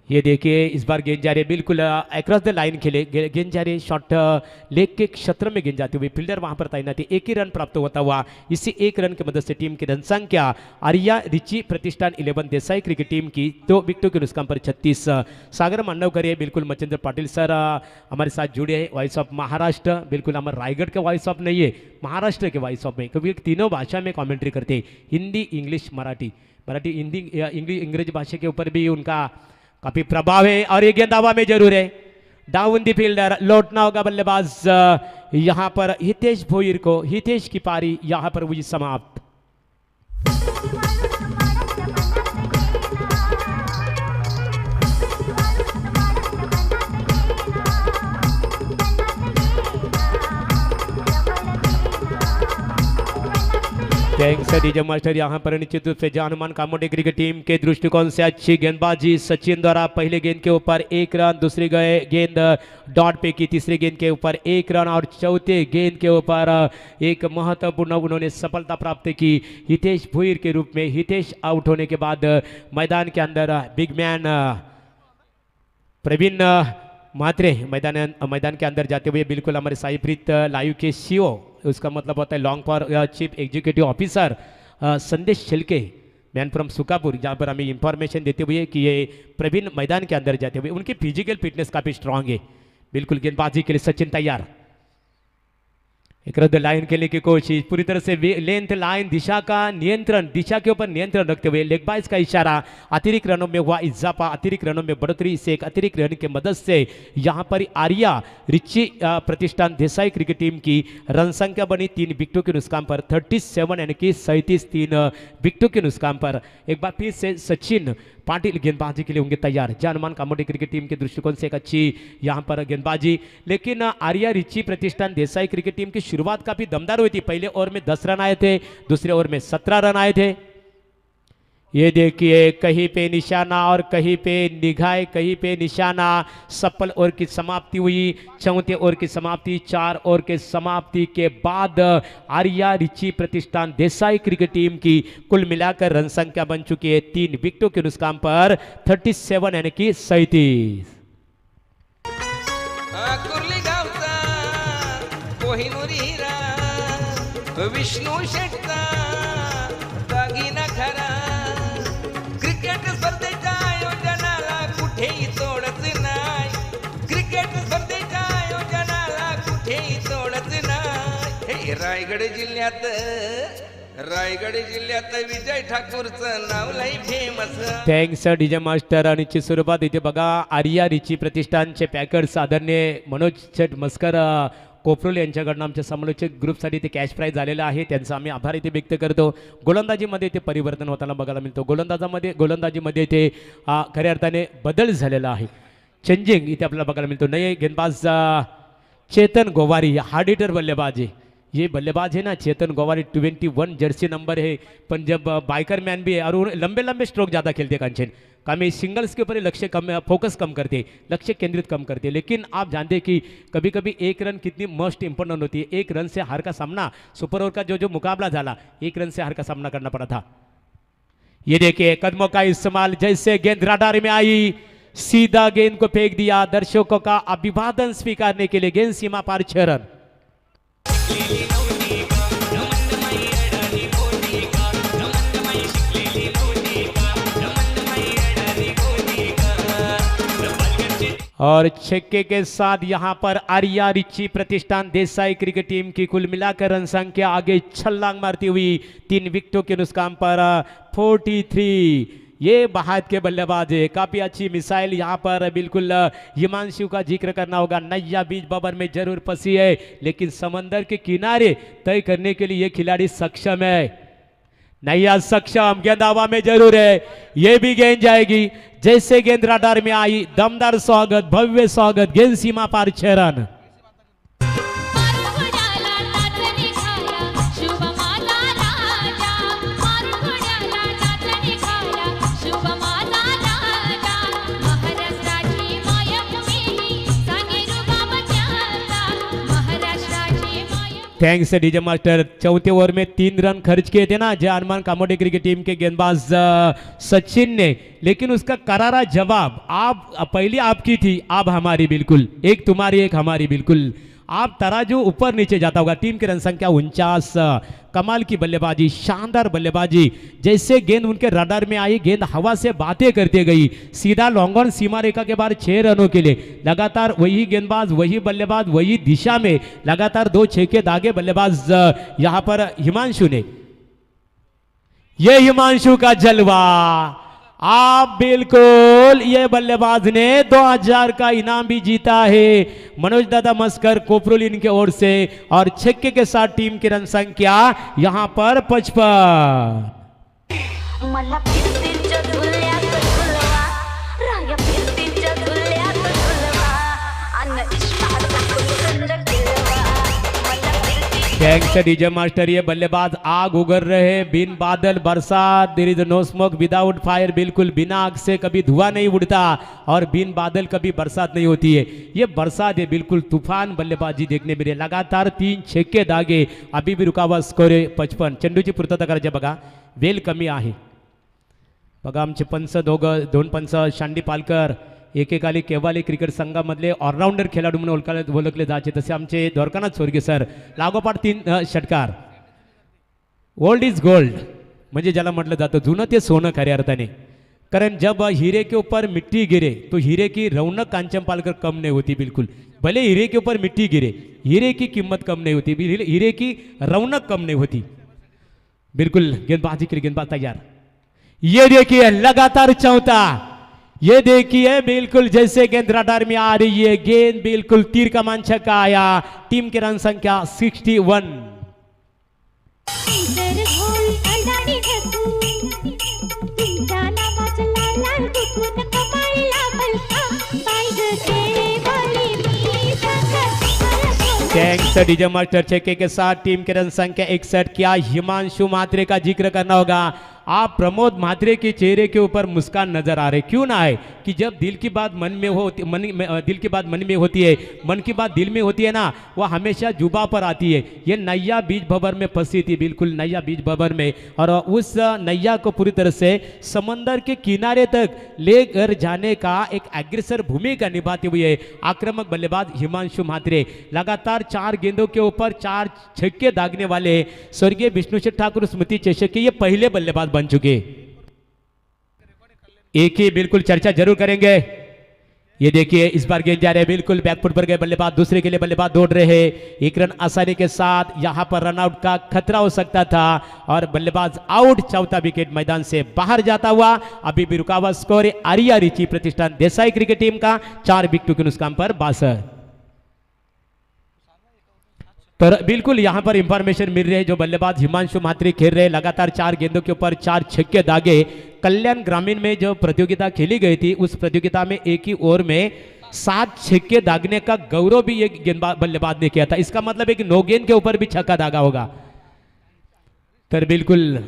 ये देखिए, इस बार गेंद जा रही है बिल्कुल अक्रॉस द लाइन खेले, गेंद जा रही है शॉर्ट लेग के क्षेत्र में गेंद जाती हुई, फील्डर वहां पर तैनात है. एक ही रन प्राप्त होता हुआ, इसी एक रन की मदद से टीम की रन संख्या आर्या रिची प्रतिष्ठान 11 देसाई क्रिकेट टीम की 2 विकेटों के नुकसान पर 36. सागर मांडवकर है, बिल्कुल मच्छिंद्र पाटिल सर हमारे साथ जुड़े हैं. वॉइस ऑफ महाराष्ट्र, बिल्कुल हमारे रायगढ़ के वॉइस ऑफ नहीं है, महाराष्ट्र के वॉइस ऑफ में, क्योंकि तीनों भाषा में कॉमेंट्री करते हैं, हिंदी इंग्लिश मराठी. हिंदी अंग्रेजी भाषा के ऊपर भी उनका काफी प्रभाव है. और ये गेंद हवा में जरूर है, डाउन द फील्डर, लौटना होगा बल्लेबाज. यहां पर हितेश भोईर को, हितेश की पारी यहां पर हुई समाप्त. Thanks DJ master. यहाँ पर निश्चित रूप से जानमान कामोडे क्रिकेट टीम के दृष्टिकोण से अच्छी गेंदबाजी. सचिन द्वारा पहले गेंद के ऊपर 1 रन, दूसरी गेंद डॉट पे की, तीसरी गेंद के ऊपर 1 रन, और चौथे गेंद के ऊपर एक महत्वपूर्ण उन्होंने सफलता प्राप्त की हितेश भोईर के रूप में. हितेश आउट होने के बाद मैदान के अंदर बिग मैन प्रवीण मात्रे मैदान के अंदर जाते हुए, बिल्कुल हमारे साईप्रीत लाइव के सीओ, उसका मतलब होता है long for chief executive officer संदेश छिलके, मैन फ्रॉम सुकापुर, जहाँ पर हमें इंफॉर्मेशन देते हुए कि ये प्रवीण मैदान के अंदर जाते हुए, उनकी फिजिकल फिटनेस काफ़ी स्ट्रांग है. बिल्कुल गेंदबाजी के लिए सचिन तैयार. एक रद्द लाइन खेलने की कोशिश, पूरी तरह से लेंथ लाइन दिशा का नियंत्रण, दिशा के ऊपर नियंत्रण रखते हुए लेग बाइस का इशारा। अतिरिक्त रनों में हुआ इजाफा, अतिरिक्त रनों में बढ़ोतरी से एक अतिरिक्त रन की मदद से यहाँ पर आर्या रिची प्रतिष्ठान देसाई क्रिकेट टीम की रन संख्या बनी 3 विकेटों के नुकसान पर 37 यानी कि 37 3 विकेटों के नुकसान पर। एक बार फिर से सचिन पाटिल गेंदबाजी के लिए होंगे तैयार। जानमान कामोडी क्रिकेट टीम के दृष्टिकोण से एक अच्छी यहाँ पर गेंदबाजी, लेकिन आर्या रिची प्रतिष्ठान देसाई क्रिकेट टीम की शुरुआत काफी दमदार हुई थी। पहले ओवर में 10 रन आए थे, दूसरे ओवर में 17 रन आए थे। ये देखिए कहीं पे निशाना और कहीं पे निगाह, कहीं पे निशाना। सफल ओवर की समाप्ति हुई, चौथे ओवर की समाप्ति, 4 ओवर के समाप्ति के बाद आर्या रिची प्रतिष्ठान देसाई क्रिकेट टीम की कुल मिलाकर रन संख्या बन चुकी है 3 विकेटों के नुकसान पर 37 यानी कि 37। कुर्ली गावचा कोहिनूर हिरा विष्णू शेटचा दागिना खरा क्रिकेट स्पर्धेच्या आयोजनाला कुठेही तोडच नाही, क्रिकेट स्पर्धेच्या आयोजनाला कुठेही तोडच नाही। हे रायगड जिल्ह्यात विजय ठाकूरचं नाव लई फेमस। Thanks DJ master. आणि ची सुरुवात इथे बघा आर्या रिची प्रतिष्ठानचे पॅकर्स आदरणीय मनोज शेठ मस्कर कोपरोल यांच्याकडनं आमच्या समालोचक ग्रुपसाठी ते कॅश प्राईज झालेलं आहे, त्यांचा आम्ही आभार इथे व्यक्त करतो। गोलंदाजीमध्ये ते परिवर्तन होताना बघायला मिळतो, गोलंदाजीमध्ये ते खऱ्या अर्थाने बदल झालेला आहे, चेंजिंग इथे आपल्याला बघायला मिळतो। नए गेंदबाज चेतन गोवारी हार्ड हिटर बल्लेबाज है, ये बल्लेबाज है ना चेतन गोवारी 21 जर्सी नंबर है, पण जब बाइकर मैन भी है और लंबे लंबे स्ट्रोक ज़्यादा खेलते कांचन कम सिंगल्स के ऊपर लक्ष्य कम, फोकस कम करते, लक्ष्य केंद्रित कम करते। लेकिन आप जानते हैं कि कभी कभी एक रन कितनी मोस्ट इंपॉर्टेंट होती है। एक रन से हार का सामना, सुपर ओवर का जो मुकाबला झाला, एक रन से हार का सामना करना पड़ा था। ये देखिए कदमों का इस्तेमाल, जैसे गेंद राडार में आई सीधा गेंद को फेंक दिया, दर्शकों का अभिवादन स्वीकारने के लिए गेंद सीमा पार 6 रन। और छक्के के साथ यहां पर आर्या रिची प्रतिष्ठान देसाई क्रिकेट टीम की कुल मिलाकर रन संख्या आगे छलांग मारती हुई 3 विकेटों के नुकसान पर 43। ये बाहर के बल्लेबाज है, काफी अच्छी मिसाइल यहाँ पर। बिल्कुल हिमांशु का जिक्र करना होगा, नैया बीच बबर में जरूर फंसी है, लेकिन समंदर के किनारे तय करने के लिए ये खिलाड़ी सक्षम है। नैया सक्षम, गेंद हवा में जरूर है, ये भी गेंद जाएगी। जैसे गेंद राडार में आई, दमदार स्वागत, भव्य स्वागत, गेंद सीमा पार 6 रन। Thanks DJ master. चौथे ओवर में 3 रन खर्च किए थे ना जानमान कामोडी क्रिकेट टीम के गेंदबाज सचिन ने, लेकिन उसका करारा जवाब, आप पहली आपकी थी, अब हमारी, बिल्कुल एक तुम्हारी एक हमारी, बिल्कुल आप तराजू ऊपर नीचे जाता होगा। टीम की रन संख्या 49। कमाल की बल्लेबाजी, शानदार बल्लेबाजी। जैसे गेंद उनके रडार में आई, गेंद हवा से बातें करते गई, सीधा लॉन्ग ऑन सीमा रेखा के बाहर 6 रनों के लिए। लगातार वही गेंदबाज, वही बल्लेबाज, वही दिशा में लगातार 2 छक्के दागे बल्लेबाज यहां पर हिमांशु ने। यह हिमांशु का जलवा, आप बिल्कुल, ये बल्लेबाज ने 2000 का इनाम भी जीता है मनोज दादा मस्कर कोपरोल इनके ओर से। और छक्के के साथ टीम की रन संख्या यहां पर 55। मला फिरतीच्या झुल्यात झुलवा, राया फिरतीच्या झुल्यात झुलवा, अन्न इश्काचा कुंड गिळवा, मला फिरती। Thanks DJ master. ये बल्लेबाज आग उगर रहे, बिन बादल बरसात, there is no smoke without fire, बिल्कुल बिना आग से कभी धुआं नहीं उड़ता और बिन बादल कभी बरसात नहीं होती है। ये बरसात है, बिल्कुल तूफान बल्लेबाजी देखने मिले। लगातार 3 छक्के दागे, अभी भी रुका हुआ स्कोर 55। चेंडूची पूर्तता करायची बघा, वेल कमी आहे बघा। आमचे पंच दोन पंच शांडी पालकर एकेकाली केव्हाली क्रिकेट संघामधले ऑलराऊंडर खेळाडू म्हणून ओळखले जायचे, तसे आमचे द्वारकानाथ स्वर्गीय सर लागोपाठ 3 षटकार। ओल्ड इज गोल्ड म्हणजे ज्याला म्हटलं जातं जुनं ते सोनं खऱ्या अर्थाने, कारण जब हीरे के ऊपर मिट्टी गिरे तो हीरे की रौनक कांचन पालकर कम नहीं होती। बिल्कुल भले हीरे के ऊपर मिट्टी गिरे, हीरे की कीमत कम नहीं होती, हीरे की रौनक कम नहीं होती। बिल्कुल गेंदबाजी के लिए गेंदबाज तैयार। ये देखिए लगातार चौथा, ये देखिए बिल्कुल जैसे गेंद रडार में आ रही है, गेंद बिल्कुल तीर कमान छक्का आया। टीम के रन संख्या 61। इधर घोल अडाणी ढकू तुमच्या नावाचं लाल लाल कुकून कमळला बलका पाहिजे ते बोली मी सांगत थैंक्स डीजे मास्टर छक्के के साथ टीम के रन संख्या 61। क्या हिमांशु म्हात्रे का जिक्र करना होगा। आप प्रमोद म्हात्रे के चेहरे के ऊपर मुस्कान नजर आ रहे, क्यों ना आए कि जब दिल की बात मन में हो, दिल की बात मन में होती है, मन की बात दिल में होती है ना, वह हमेशा जुबा पर आती है। ये नैया बीच भंवर में फंसी थी, बिल्कुल नैया बीच भंवर में, और उस नैया को पूरी तरह से समंदर के किनारे तक लेकर जाने का एक अग्रसर भूमिका निभाते हुए आक्रामक बल्लेबाज हिमांशु म्हात्रे लगातार 4 गेंदों के ऊपर 4 छक्के दागने वाले स्वर्गीय विष्णुशेठ ठाकुर स्मृति चषक के ये पहले बल्लेबाज बन चुके। एक ही बिल्कुल चर्चा जरूर करेंगे। ये देखिए इस बार गेंद जा रहे हैं बिल्कुल बैकफुट पर गए बल्लेबाज, दूसरे के लिए बल्लेबाज दौड़ रहे हैं। 1 रन आसानी के साथ यहां पर रनआउट का खतरा हो सकता था और बल्लेबाज आउट। चौथा विकेट मैदान से बाहर जाता हुआ। अभी भी रुका हुआ स्कोर है आर्या रिची प्रतिष्ठान देसाई क्रिकेट टीम का 4 विकेटों के नुकसान पर 62। पर बिल्कुल यहां पर इंफॉर्मेशन मिल रही है, जो बल्लेबाज हिमांशु म्हात्रे खेल रहे, लगातार 4 गेंदों के ऊपर 4 छक्के दागे। कल्याण ग्रामीण में जो प्रतियोगिता खेली गई थी, उस प्रतियोगिता में एक ही ओवर में 7 छक्के दागने का गौरव भी एक गेंदबाज बल्लेबाज ने किया था। इसका मतलब है कि 9 गेंद के ऊपर भी छक्का दागा होगा। तो बिल्कुल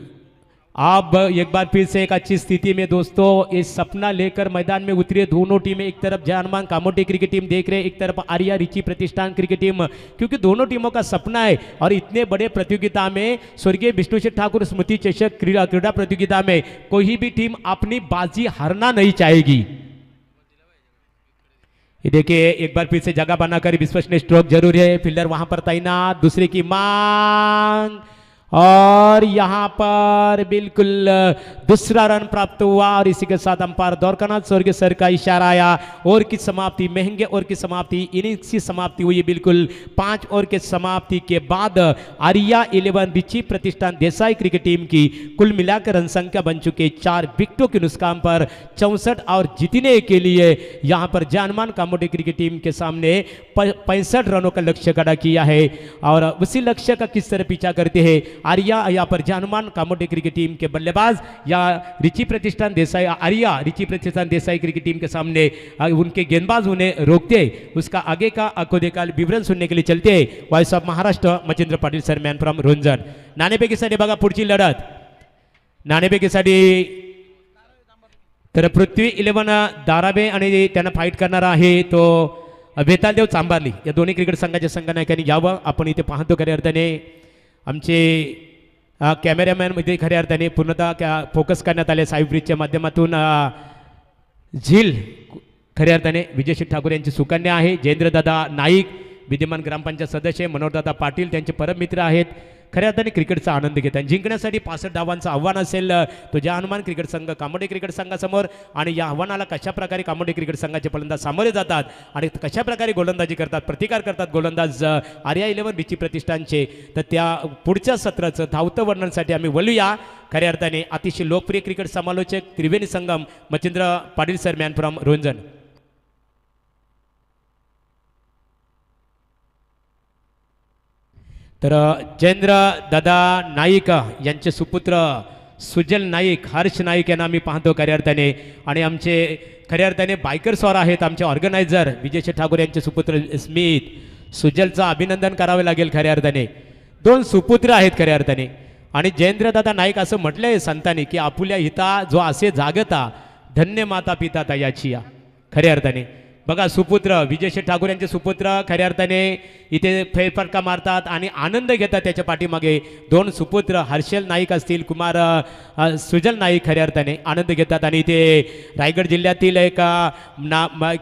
आप एक बार फिर से एक अच्छी स्थिति में दोस्तों ये सपना लेकर मैदान में उतरे दोनों टीमें। एक तरफ जय हनुमान कामोटी क्रिकेट टीम देख रहे हैं, एक तरफ आर्या रिची प्रतिष्ठान क्रिकेट टीम, क्योंकि दोनों टीमों का सपना है और इतने बड़े प्रतियोगिता में स्वर्गीय विष्णुशेठ ठाकुर स्मृति चषक क्रीड़ा प्रतियोगिता में कोई भी टीम अपनी बाजी हारना नहीं चाहेगी। ये देखिए एक बार फिर से जगह बनाकर विश्वसनीय स्ट्रोक जरूर है। फील्डर वहां पर तैनात, दूसरे की मांग और यहां पर बिल्कुल दूसरा रन प्राप्त हुआ और इसी के साथ अंपायर द्वारकानाथ स्वर्गीय सर का इशारा आया। ओवर की समाप्ति, महंगे ओवर की समाप्ति, इनिंग्स की समाप्ति हुई बिल्कुल 5 ओवर के समाप्ति के बाद आर्या 11 रिची प्रतिष्ठान देसाई क्रिकेट टीम की कुल मिलाकर रन संख्या बन चुके 4 विकेटों के नुकसान पर 64 और जीतने के लिए यहां पर जय हनुमान कामोटी क्रिकेट टीम के सामने 65 रनों का लक्ष्य खड़ा किया है और उसी लक्ष्य का किस तरह पीछा करते हैं आर्या या पर जय हनुमान कामोटी क्रिकेट टीम के बल्लेबाज या रिची प्रतिष्ठान देसाई, आर्या रिची प्रतिष्ठान देसाई क्रिकेट टीम के सामने उनके गेंदबाज उन्हें रोकते, उसका आगे का आंखों देखा विवरण सुनने के लिए चलते voice of Maharashtra Machhindra Patil sir man from Runjan. नाणेफेकीसाठी बघा पुढची लढत, नाणेफेकीसाठी तर पृथ्वी 11 दाराबे आणि त्यांना फाईट करणार आहे तो वेतालदेव चांबारली। या दोन्ही क्रिकेट संघाच्या संघनायकांनी यावं आपण इथे पाहतो। खऱ्या अर्थाने आमचे कॅमेरामॅन मध्ये खऱ्या अर्थाने पूर्णतः फोकस करण्यात आले साई ब्रिजच्या माध्यमातून। झील खऱ्या अर्थाने विजयश्री ठाकूर यांची सुकन्या आहे। जयेंद्रदादा नाईक विद्यमान ग्रामपंचायत सदस्य, मनोहरदादा पाटील त्यांचे परममित्र आहेत। खऱ्या अर्थाने क्रिकेटचा आनंद घेतात। जिंकण्यासाठी 65 धावांचं आव्हान असेल तो जय हनुमान क्रिकेट संघ कामोटी क्रिकेट संघासमोर आणि या आव्हानाला कशा प्रकारे कामोटी क्रिकेट संघाचे फलंदाज सामोरे जातात आणि कशा प्रकारे गोलंदाजी करतात, प्रतिकार करतात गोलंदाज आर्या 11 रिची प्रतिष्ठानचे, तर त्या पुढच्या सत्राचं धावतं वर्णनासाठी आम्ही बोलूया। खऱ्या अर्थाने अतिशय लोकप्रिय क्रिकेट समालोचक त्रिवेणी संगम Machhindra Patil sir man from Runjan. तर जयेंद्र दादा नाईक यांचे सुपुत्र सुजल नाईक, हर्ष नाईक यांना आम्ही पाहतो खऱ्या अर्थाने आणि आमचे खऱ्या अर्थाने बायकर स्वार आहेत आमचे ऑर्गनायझर विजयश्री ठाकूर यांचे सुपुत्र स्मित। सुजलचं अभिनंदन करावे लागेल खऱ्या अर्थाने, 2 सुपुत्र आहेत खऱ्या अर्थाने। आणि जयेंद्र दादा नाईक असं म्हटलंय संतांनी की आपुल्या हिता जो असे जागता धन्य माता पिता तयाची। खऱ्या अर्थाने बघा सुपुत्र विजयश्री ठाकूर यांचे सुपुत्र खऱ्या अर्थाने इथे फेरफटका मारतात आणि आनंद घेतात। त्याच्या पाठीमागे 2 सुपुत्र हर्षल नाईक असतील, कुमार सुजल नाईक खऱ्या अर्थाने आनंद घेतात। आणि इथे रायगड जिल्ह्यातील एक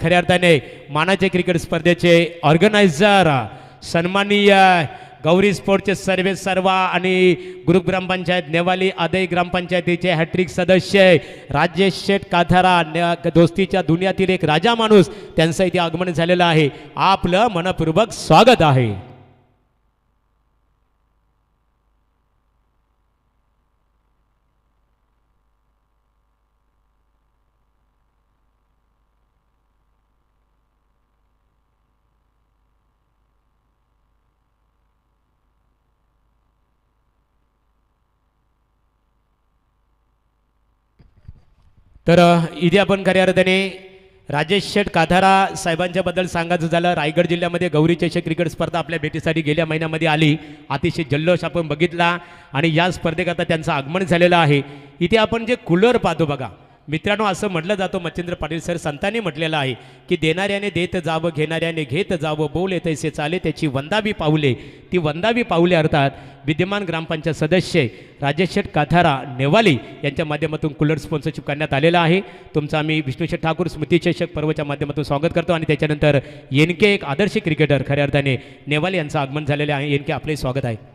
खऱ्या अर्थाने मानाचे क्रिकेट स्पर्धेचे ऑर्गनायझर सन्माननीय गौरी स्पोर्टचे सर्वा आणि ग्रुप ग्रामपंचायत नेवाली आदय ग्रामपंचायतीचे हॅट्रिक सदस्य राजेश शेठ काथारा दोस्तीच्या दुनियातील एक राजा माणूस त्यांचं इथे आगमन झालेलं आहे. आपलं मनपूर्वक स्वागत आहे. तर इथे आपण खऱ्या अर्थाने राजेश शेठ काधारा साहेबांच्या बद्दल सांगायचं झालं. रायगड जिल्ह्यामध्ये गौरी चषक क्रिकेट स्पर्धा आपल्या भेटीसाठी गेल्या महिन्यामध्ये आली. अतिशय जल्लोष आपण बघितला आणि या स्पर्धेकरता त्यांचं आगमन झालेलं आहे. इथे आपण जे कूलर पाहतो बघा मित्रांनो, असं म्हटलं जातं, मच्छिंद्र पाटील सर संतांनी म्हटलेलं आहे की देणाऱ्याने देत जावं, घेणाऱ्याने घेत जावं, बोले तैसे चाले त्याची वंदावी पाऊले. ती वंदावी पाऊले अर्थात विद्यमान ग्रामपंचायत सदस्य राजेश शेठ काथारा नेवाली यांच्या माध्यमातून कूलर स्पॉन्सरशिप करण्यात आलेलं आहे. तुमचं आम्ही विष्णुशेठ ठाकूर स्मृती चषक पर्वच्या माध्यमातून स्वागत करतो आणि त्याच्यानंतर एनके एक आदर्श क्रिकेटर खऱ्या अर्थाने नेवाली यांचं आगमन झालेलं आहे. एनके आपले स्वागत आहे.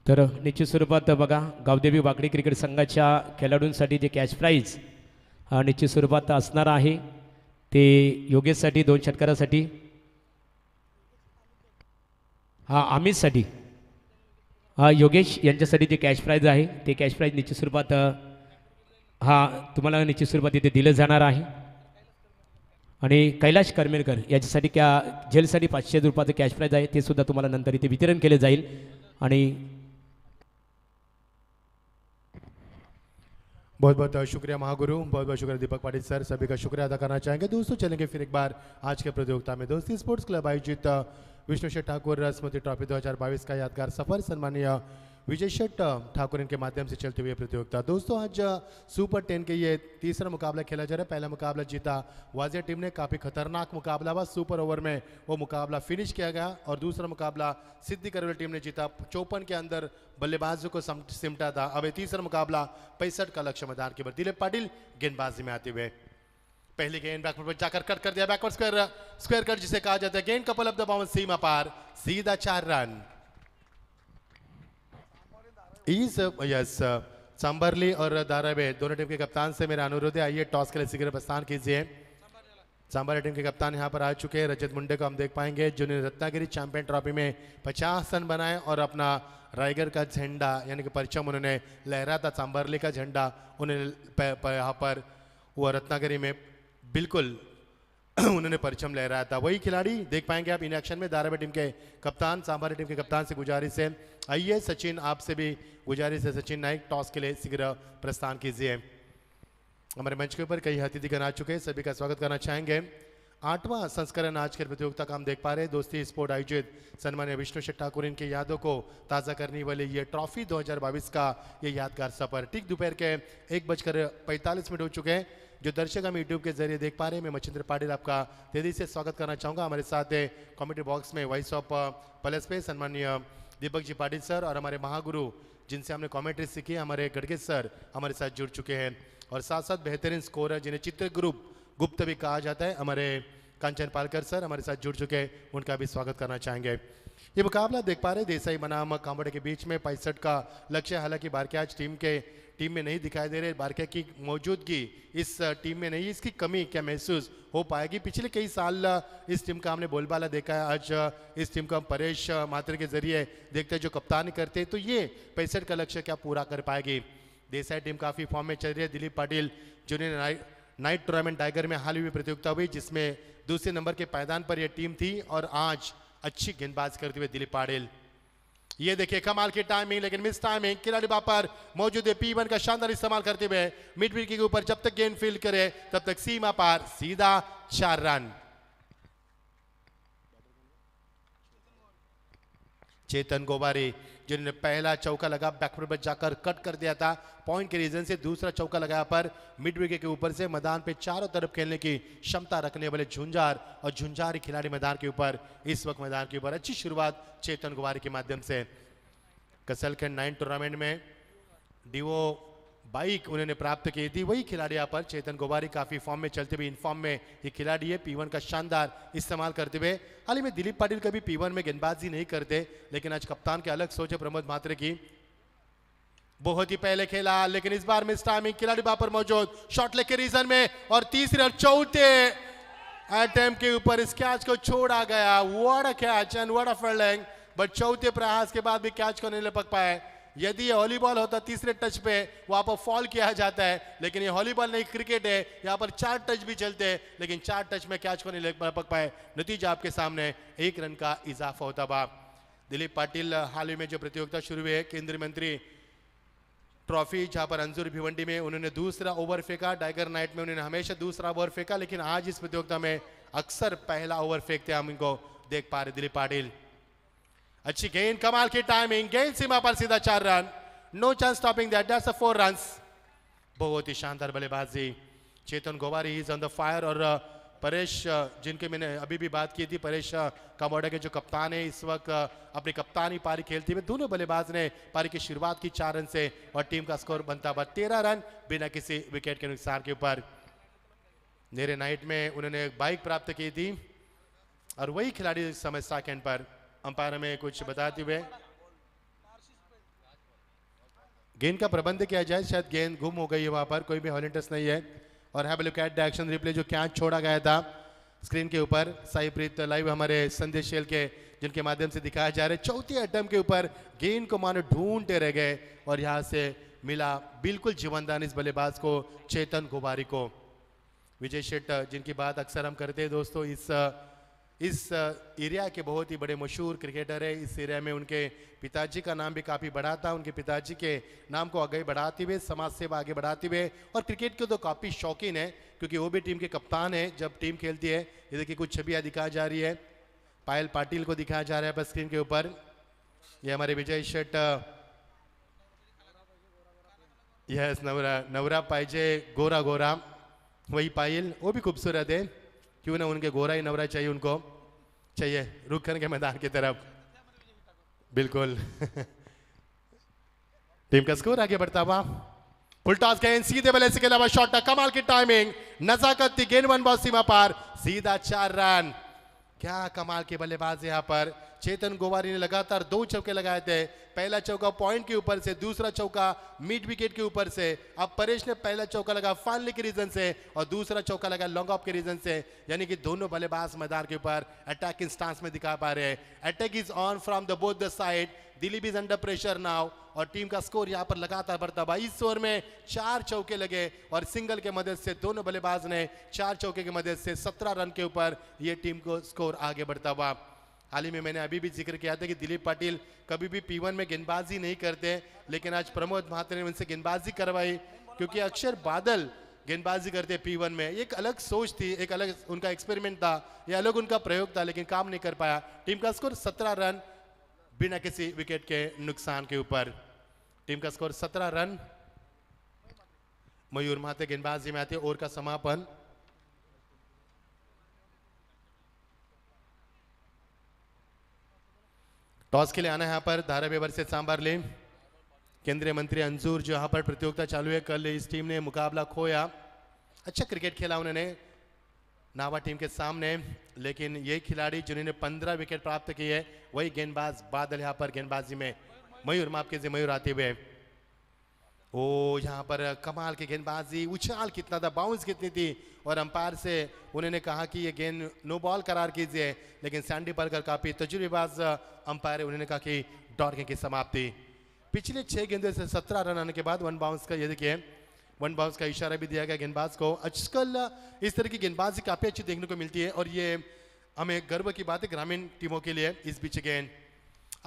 तर निश्चित स्वरूपात बघा गावदेवी वाकडी क्रिकेट संघाच्या खेळाडूंसाठी जे कॅश प्राईज निश्चित स्वरूपात असणार आहे ते योगेशसाठी 2 षटकारासाठी, अमितसाठी, योगेश यांच्यासाठी जे कॅश प्राईज आहे ते कॅश प्राईज निश्चित स्वरूपात तुम्हाला निश्चित स्वरूपात इथे दिलं जाणार आहे. आणि कैलाश करमेरकर याच्यासाठी जेलसाठी 500 रुपयाचं कॅश प्राईज आहे ते सुद्धा तुम्हाला नंतर इथे वितरण केले जाईल. आणि बहुत बहुत शुक्रिया महागुरु, बहुत बहुत शुक्रिया दीपक पाटिल सर, सभी का शुक्रिया अदा करना चाहेंगे. दोस्तों चलेंगे फिर एक बार आज के प्रतियोगिता में. दोस्ती स्पोर्ट्स क्लब आयोजित विष्णु शेठ ठाकुर स्मृति ट्रॉफी 2022 का यादगार सफर सम्मानीय विजय शेठ ठाकुर इनके माध्यम से चलती हुई प्रतियोगिता. दोस्तों आज सुपर 10 के ये तीसरा मुकाबला खेला जा रहा है. पहला मुकाबला जीता वाजिया टीम ने, काफ़ी खतरनाक मुकाबला हुआ. सुपर ओवर में वो मुकाबला फिनिश किया गया. और दूसरा मुकाबला सिद्धि करवेल टीम ने जीता, 54 के अंदर बल्लेबाजों को सिमटा था. अब तीसरा मुकाबला 65 का लक्ष्य मैदान के ऊपर. दिलीप पाटिल गेंदबाजी में आते हुए पहली गेंद बैकवर्ड पर जाकर कट कर दिया. बैकवर्ड स्क्वायर कट जिसे कहा जाता है. गेंद कपल ऑफ द बाउंस सीमा पार, सीधा 4 रन. यस सांबरली और दारावे दोनों टीम के कप्तान से मेरा अनुरोध है, आइए टॉस के लिए शीघ्र प्रस्थान कीजिए. सांबरली टीम के कप्तान यहां पर आ चुके हैं. रजत मुंडे को हम देख पाएंगे जिन्होंने रत्नागिरी चैंपियन ट्रॉफी में 50 रन बनाए और अपना रायगढ़ का झंडा यानी कि परचम उन्होंने लहरा था. सांबरली का झंडा उन्होंने यहाँ पर वो रत्नागिरी में बिल्कुल उन्होंने परचम लहराया था. वही खिलाड़ी देख पाएंगे आप इन एक्शन में. दारावे टीम के कप्तान, सांबरली टीम के कप्तान से गुजारिश है, आइए सचिन आपसे भी गुजारिश है, सचिन नाइक टॉस के लिए शीघ्र प्रस्थान कीजिए. हमारे मंच के ऊपर कई अतिथिगण आ चुके हैं, सभी का स्वागत करना चाहेंगे. 8वां संस्करण आज के प्रतियोगिता का हम देख पा रहे हैं. दोस्ती स्पोर्ट आयोजित सम्मानीय विष्णु शेठ ठाकुर इनकी यादों को ताज़ा करने वाली ये ट्रॉफी 2022 का ये यादगार सफर. ठीक दोपहर के 1:45 हो चुके हैं. जो दर्शक हम यूट्यूब के जरिए देख पा रहे हैं, मैं मच्छिंद्र पाटिल आपका तेजी से स्वागत करना चाहूँगा. हमारे साथ कमेंट्री बॉक्स में वॉइस ऑफ प्लस पे सम्मानीय दीपक जी पाटिल सर और हमारे महागुरु जिनसे हमने कमेंट्री सीखी हमारे गड़गे सर हमारे साथ जुड़ चुके हैं. और साथ साथ बेहतरीन स्कोरर जिन्हें चित्र ग्रुप गुप्त भी कहा जाता है, हमारे कांचन पालकर सर हमारे साथ जुड़ चुके हैं, उनका भी स्वागत करना चाहेंगे. ये मुकाबला देख पा रहे देसाई बनाम कांबड़े के बीच में 65 का लक्ष्य. हालांकि बारके आज टीम में नहीं दिखाई दे रहे. बारके की मौजूदगी इस टीम में नहीं, इसकी कमी क्या महसूस हो पाएगी? पिछले कई साल इस टीम का हमने बोलबाला देखा है. आज इस टीम को हम परेश मात्र के जरिए देखते हैं जो कप्तानी करते हैं, तो ये 65 का लक्ष्य क्या पूरा कर पाएगी? देसाई टीम काफ़ी फॉर्म में चल रही है. दिलीप पाटिल जिन्होंने नाइट टूर्नामेंट टाइगर में हाल ही में प्रतियोगिता हुई जिसमें दूसरे नंबर के पायदान पर यह टीम थी और आज अच्छी गेंदबाजी करते हुए दिलीप पाटिल। ये देखिए कमाल की टाइमिंग, लेकिन मिस टाइमिंग। खिलाड़ी वहां पर मौजूद है, P1 का शानदार इस्तेमाल करते हुए मिड विकेट के ऊपर जब तक गेंद फील्ड करे तब तक सीमा पार, सीधा 4 रन। चेतन गोवारी जिन्होंने पहला चौका लगा बैकवर्ड पर जाकर कट कर दिया था पॉइंट के रीजन से, दूसरा चौका लगाया पर मिड विकेट के ऊपर से मैदान पे चारों तरफ खेलने की क्षमता रखने वाले झुंझार और झुंझारी खिलाड़ी मैदान के ऊपर इस वक्त मैदान के ऊपर अच्छी शुरुआत चेतन गोवारी के माध्यम से। कसलखंड 9 टूर्नामेंट में डीओ बाइक उन्होंने प्राप्त की थी, वही खिलाड़ी यहाँ पर चेतन गोवारी काफी फॉर्म में चलते हुए इनफॉर्म में ये खिलाड़ी है। P1 का शानदार इस्तेमाल करते हुए। हाल ही में दिलीप पाटिल कभी P1 में गेंदबाजी नहीं करते, लेकिन आज कप्तान के अलग सोच है प्रमोद म्हात्रे की। बहुत ही पहले खेला, लेकिन इस बार मिस टाइमिंग। खिलाड़ी वहां पर मौजूद, शॉट लेके रीजन में और तीसरे और चौथे अटेम्प्ट के ऊपर इस कैच को छोड़ा गया। What a catch and what a fielding, but चौथे प्रयास के बाद भी कैच को नहीं लपक पाए। यदि ये वॉलीबॉल होता तीसरे टच पे वहां पर फॉल किया जाता है, लेकिन ये वॉलीबॉल नहीं क्रिकेट है, यहाँ पर 4 टच भी चलते हैं, लेकिन 4 टच में कैच को नहीं लपक पाए। नतीजा आपके सामने 1 रन का इजाफा होता हुआ। दिलीप पाटिल हाल ही में जो प्रतियोगिता शुरू हुई है केंद्रीय मंत्री ट्रॉफी, जहां पर अंजुर भिवंडी में उन्होंने दूसरा ओवर फेंका, टाइगर नाइट में उन्होंने हमेशा दूसरा ओवर फेंका, लेकिन आज इस प्रतियोगिता में अक्सर पहला ओवर फेंकते हम इनको देख पा रहे दिलीप पाटिल। अच्छी गेंद, कमाल की टाइमिंग, गेंद सीमा पर सीधा 4 run. No chance stopping that, that's a 4 runs. बहुत ही शानदार बल्लेबाजी। Chetan Gowari is on the fire और परेश जिनके मैंने अभी भी बात की थी, परेश कामोडा के जो कप्तान है इस वक्त अपनी कप्तानी पारी खेलती हुए दोनों बल्लेबाज ने पारी की शुरुआत की 4 रन से और टीम का स्कोर बनता हुआ 13 रन बिना किसी विकेट के नुकसान के ऊपर। नेरे नाइट में उन्होंने एक बाइक प्राप्त की थी और वही खिलाड़ी समय सेकंड पर अंपायर में कुछ बताते हुए गेंद का प्रबंध किया जाए, शायद गेंद गुम हो गई है वहां पर, कोई भी हॉलिंटस नहीं है। और have a look at the action replay, जो कैच छोड़ा गया था स्क्रीन के ऊपर साईप्रीत लाइव हमारे संदेश शेल के जिनके माध्यम से दिखाया जा रहा है। चौथे अटेम्प्ट के ऊपर गेंद को मानो ढूंढते रह गए और यहां से मिला बिल्कुल जीवनदान इस बल्लेबाज को चेतन गोवारी को। विजय शेट जिनकी बात अक्सर हम करते हैं दोस्तों, इस एरिया के बहुत ही बड़े मशहूर क्रिकेटर है। इस एरिया में उनके पिताजी का नाम भी काफ़ी बड़ा था, उनके पिताजी के नाम को आगे बढ़ाते हुए समाज सेवा आगे बढ़ाते हुए और क्रिकेट के तो काफ़ी शौकीन है क्योंकि वो भी टीम के कप्तान है जब टीम खेलती है। ये देखिए कुछ छवियाँ दिखाई जा रही है, पायल पाटिल को दिखाया जा रहा है बस स्क्रीन के ऊपर। ये हमारे विजय शेट, यस नवरा पाइजे गोरा गोरा, वही पायल, वो भी खूबसूरत है, क्यों ना उनके गोरा ही नवरा चाहिए, उनको चाहिए रुक करके मैदान की तरफ। बिल्कुल टीम का स्कोर आगे बढ़ता हुआ। फुल टॉस गेंद सीधे बल्ले से खेला हुआ शॉट, कमाल की टाइमिंग, नजाकत थी, गेंद 1 बॉल सीमा पार, सीधा 4 रन। क्या कमाल के बल्लेबाज यहाँ पर चेतन गोवारी ने लगातार 2 चौके लगाए थे। पहला चौका पॉइंट के ऊपर से, दूसरा चौका मिड विकेट के ऊपर से। अब परेश ने पहला चौका लगा फाइनली के रीजन से और दूसरा चौका लगा लॉन्ग ऑफ के रीजन से, यानी कि दोनों बल्लेबाज मैदान के ऊपर अटैकिंग स्टांस में दिखा पा रहे हैं। Attack is on from the both the side, Dilip is under pressure now और टीम का स्कोर यहाँ पर लगातार बढ़ता हुआ। इस ओवर में 4 चौके लगे और सिंगल के मदद से दोनों बल्लेबाज ने 4 चौके की मदद से 17 रन के ऊपर ये टीम को स्कोर आगे बढ़ता हुआ। हाल ही में मैंने अभी भी जिक्र किया था कि दिलीप पाटिल कभी भी P1 में गेंदबाजी नहीं करते, लेकिन आज प्रमोद म्हात्रे ने उनसे गेंदबाजी करवाई क्योंकि अक्षर बादल गेंदबाजी करते P1 में। एक अलग सोच थी, एक अलग उनका एक्सपेरिमेंट था, ये अलग उनका प्रयोग था, लेकिन काम नहीं कर पाया। टीम का स्कोर 17 रन बिना किसी विकेट के नुकसान के ऊपर। टीम का स्कोर 17 रन। मयूर म्हात्रे गेंदबाजी में आते ओवर का समापन। टॉस के लिए आना है यहाँ पर धारावी से सांबारले। केंद्रीय मंत्री अंजुर जो यहाँ पर प्रतियोगिता चालू है, कल इस टीम ने मुकाबला खोया, अच्छा क्रिकेट खेला उन्होंने नावा टीम के सामने, लेकिन ये खिलाड़ी जिन्होंने 15 विकेट प्राप्त किए है वही गेंदबाज बादल यहाँ पर गेंदबाजी में मयूर, माफ कीजिए मयूर आते हुए। ओ यहाँ पर कमाल की गेंदबाजी, उछाल कितना था, बाउंस कितनी थी और अंपायर से उन्होंने कहा कि ये गेंद नो बॉल करार कीजिए, लेकिन सैंडी पर्कर काफी तजुर्बेबाज अंपायर, उन्होंने कहा कि डॉट की समाप्ति। पिछले 6 गेंदों से 17 रन आने के बाद 1 बाउंस का ये देखिए 1 बाउंस का इशारा भी दिया गया गेंदबाज को। आजकल इस तरह की गेंदबाजी काफी अच्छी देखने को मिलती है और ये हमें गर्व की बात है ग्रामीण टीमों के लिए। इस बीच गेंद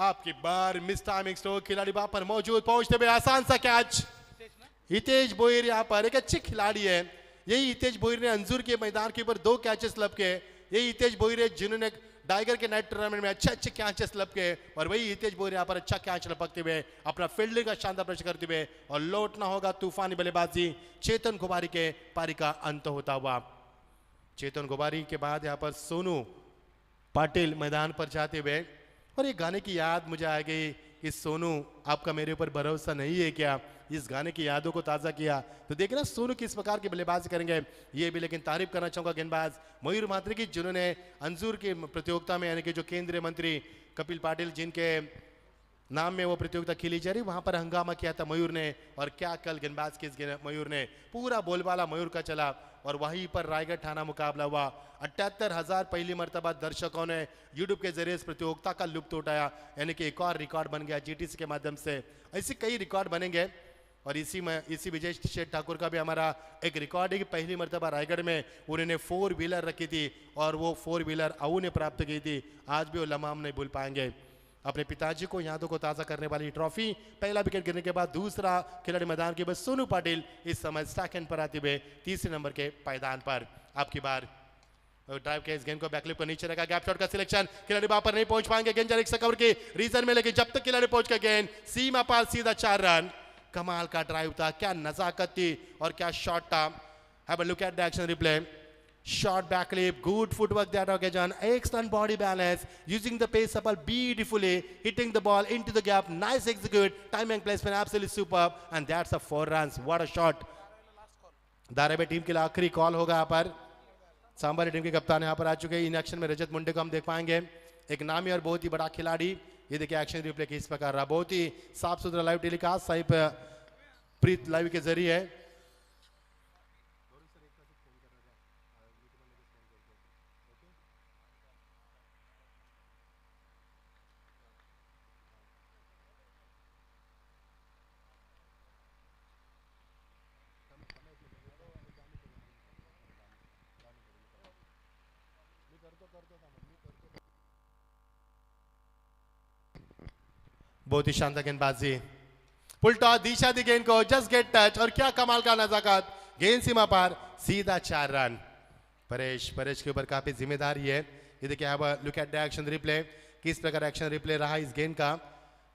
आपकी बार मिस टाइमिंग स्ट्रोक, खिलाड़ी वहां पर मौजूद, पहुंचते हुए आसान सा कैच। हितेश बोहिर यहाँ पर एक अच्छे खिलाड़ी है। यही हितेश बोहिर ने अंजूर के मैदान के ऊपर 2 कैचेस लपके। यही हितेश बोहिर है जिन्होंने टाइगर के नाइट टूर्नामेंट में अच्छे कैचेस लपके, और वही हितेश बोहिर यहाँ पर अच्छा कैच लपकते हुए अपना फील्डिंग का शानदार प्रदर्शन करते हुए, और लौटना होगा तूफानी बल्लेबाजी चेतन गुबारी के पारी का अंत होता हुआ। चेतन गुबारी के बाद यहाँ पर सोनू पाटिल मैदान पर जाते हुए, और ये गाने की याद मुझे आ गई कि सोनू आपका मेरे ऊपर भरोसा नहीं है क्या, इस गाने की यादों को ताज़ा किया। तो देखना सोनू किस प्रकार की बल्लेबाजी करेंगे ये भी। लेकिन तारीफ करना चाहूंगा गेंदबाज मयूर महात्री की, जिन्होंने अंजूर की प्रतियोगिता में, यानी कि जो केंद्रीय मंत्री कपिल पाटिल जिनके नाम में वो प्रतियोगिता खेली जा रही, वहां पर हंगामा किया था मयूर ने। और क्या कल गेंदबाज के मयूर ने पूरा बोलबाला मयूर का चला, और वहीं पर रायगढ़ थाना मुकाबला हुआ। 78,000 पहली मर्तबा दर्शकों ने यूट्यूब के जरिए इस प्रतियोगिता का लुत्फ उठाया, यानी कि एक और रिकॉर्ड बन गया जीटीसी के माध्यम से। ऐसे कई रिकॉर्ड बनेंगे, और इसी विजय शेठ ठाकुर का भी हमारा एक रिकॉर्ड है कि पहली मर्तबा रायगढ़ में उन्होंने 4 व्हीलर रखी थी, और वो 4 व्हीलर अऊ ने प्राप्त की थी। आज भी वो लम्हा हम नहीं भूल पाएंगे। अपने पिताजी को यादों को ताज़ा करने वाली ट्रॉफी, पहला विकेट गिरने के बाद दूसरा खिलाड़ी मैदान के बस सोनू पाटिल इस समय स्टैकेंड पर आते हुए तीसरे नंबर के पायदान पर। आपकी बार ड्राइव के इस गेंद को बैकलिप को नीचे रखा, गैप शॉट का सिलेक्शन, खिलाड़ी वहां पर नहीं पहुंच पाएंगे, गेंद जरिक से कवर की रीजन में, लेकिन जब तक खिलाड़ी पहुंच गए गेंद सीमा पार सीधा 4 रन। कमाल का ड्राइव था, क्या नजाकत थी और क्या शॉट था। Have a look at the action replay. Short backlip, good footwork that occasion, excellent body balance, using the pace up beautifully, hitting the ball into the gap, nice execute, timing placement absolutely superb, and that's a 4 runs. What a shot. Darabe team के लिए आखिरी call होगा यहाँ पर। Sambari team के कप्तान यहाँ पर आ चुके हैं। इन एक्शन में रजत मुंडे को हम देख पाएंगे, एक नामी और बहुत ही बड़ा खिलाड़ी। ये देखिए एक्शन रिप्ले किस प्रकार रहा, बहुत ही साफ सुथरा लाइव टेलीकास्ट साहिब प्रीत लाइव के जरिए। बहुत ही शानदार गेंदबाजी, फुल टॉस, दिशा दी गेंद को, जस्ट गेट टच, और क्या कमाल का नजाकत, गेंद सीमा पार सीधा 4 रन। परेश के ऊपर काफी जिम्मेदारी है। ये देखिए अब look at the action replay, किस प्रकार एक्शन रिप्ले रहा इस गेंद का।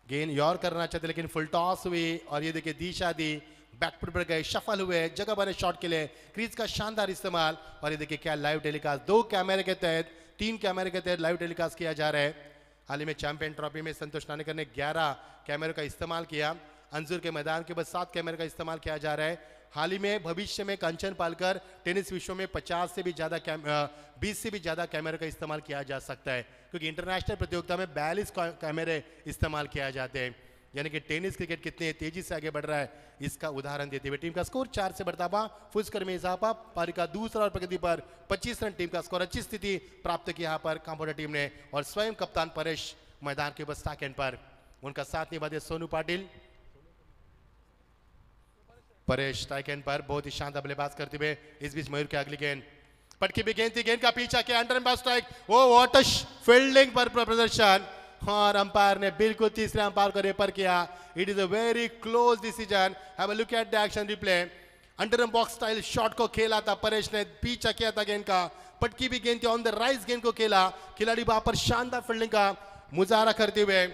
गेंद योर करना चाहते लेकिन फुल टॉस हुई, और ये देखिए दिशा दी बैकफुट पर गए, शफल हुए, जगह बने शॉट के लिए, क्रीज का शानदार इस्तेमाल। और ये देखिए क्या लाइव टेलीकास्ट, 2 कैमरे के तहत, 3 कैमरे के तहत लाइव टेलीकास्ट किया जा रहा है। हाल ही में चैंपियन ट्रॉफी में संतोष नानेकर ने 11 कैमरे का इस्तेमाल किया। अंजूर के मैदान के बाद 7 कैमरे का इस्तेमाल किया जा रहा है। हाल ही में भविष्य में कंचन पालकर टेनिस विश्व में 20 से भी ज़्यादा कैमरे का इस्तेमाल किया जा सकता है, क्योंकि इंटरनेशनल प्रतियोगिता में 42 कैमरे इस्तेमाल किया जाते हैं। यानी कि टेनिस क्रिकेट कितने तेजी से आगे बढ़ रहा है, इसका उदाहरण देते हुए टीम का स्कोर 4 से बढ़ता हुआ, फुल स्कोर में इजाफा, पारी का दूसरा और प्रगति पर 25 रन टीम का स्कोर। अच्छी स्थिति प्राप्त की यहाँ पर कांबोडिया टीम ने, और स्वयं कप्तान परेश मैदान के बस स्टैकेंड पर, उनका साथ निभाते सोनू पाटिल। परेश स्टैकेंड पर बहुत ही शानदार बल्लेबाज करते हुए। इस बीच मयूर की अगली गेंद पटकी भी गेंद थी, गेंद का पीछा किया, अंडर एंड स्ट्राइक, वो वॉट फील्डिंग पर प्रदर्शन, और अंपायर ने बिल्कुल तीसरे अंपायर को रेफर किया। It is a very close decision. Have a look at the action replay. Under box style shot को खेला था परेश ने, पीछा किया था गेंद का, पटकी भी गेंद थी, ऑन द राइज गेंद को खेला, खिलाड़ी वहां पर शानदार फील्डिंग का मुजाहरा करते हुए।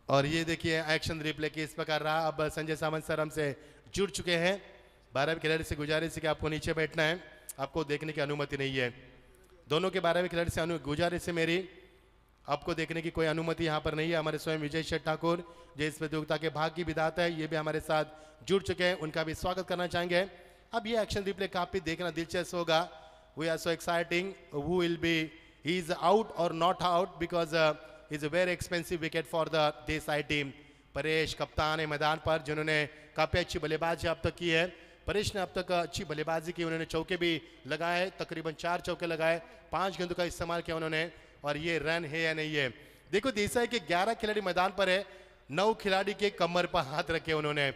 और ये देखिए एक्शन रिप्ले किस प्रकार रहा। अब संजय सामंत सर हमसे जुड़ चुके हैं। 12वें खिलाड़ी से गुजारिश है कि आपको नीचे बैठना है, आपको देखने की अनुमति नहीं है। दोनों के 12वें खिलाड़ी से गुजारिश है मेरी, आपको देखने की कोई अनुमति यहाँ पर नहीं है। हमारे स्वयं विजय शेठ ठाकुर जो इस प्रतियोगिता के भाग की विधाता है, ये भी हमारे साथ जुड़ चुके हैं, उनका भी स्वागत करना चाहेंगे। अब ये एक्शन रिप्ले काफी देखना दिलचस्प होगा। We are so exciting, who will be, he is out और not out, because is a very expensive wicket for the Desai team. Paresh कप्तान है मैदान पर, जिन्होंने काफी अच्छी बल्लेबाजी अब तक की है। परेश ने अब तक अच्छी बल्लेबाजी की, उन्होंने चौके भी लगाए, तकरीबन 4 चौके लगाए, 5 गेंदों का इस्तेमाल किया उन्होंने। और ये रन है या नहीं है, देखो देसाई के 11 खिलाड़ी मैदान पर है, 9 खिलाड़ी के कमर पर हाथ रखे उन्होंने।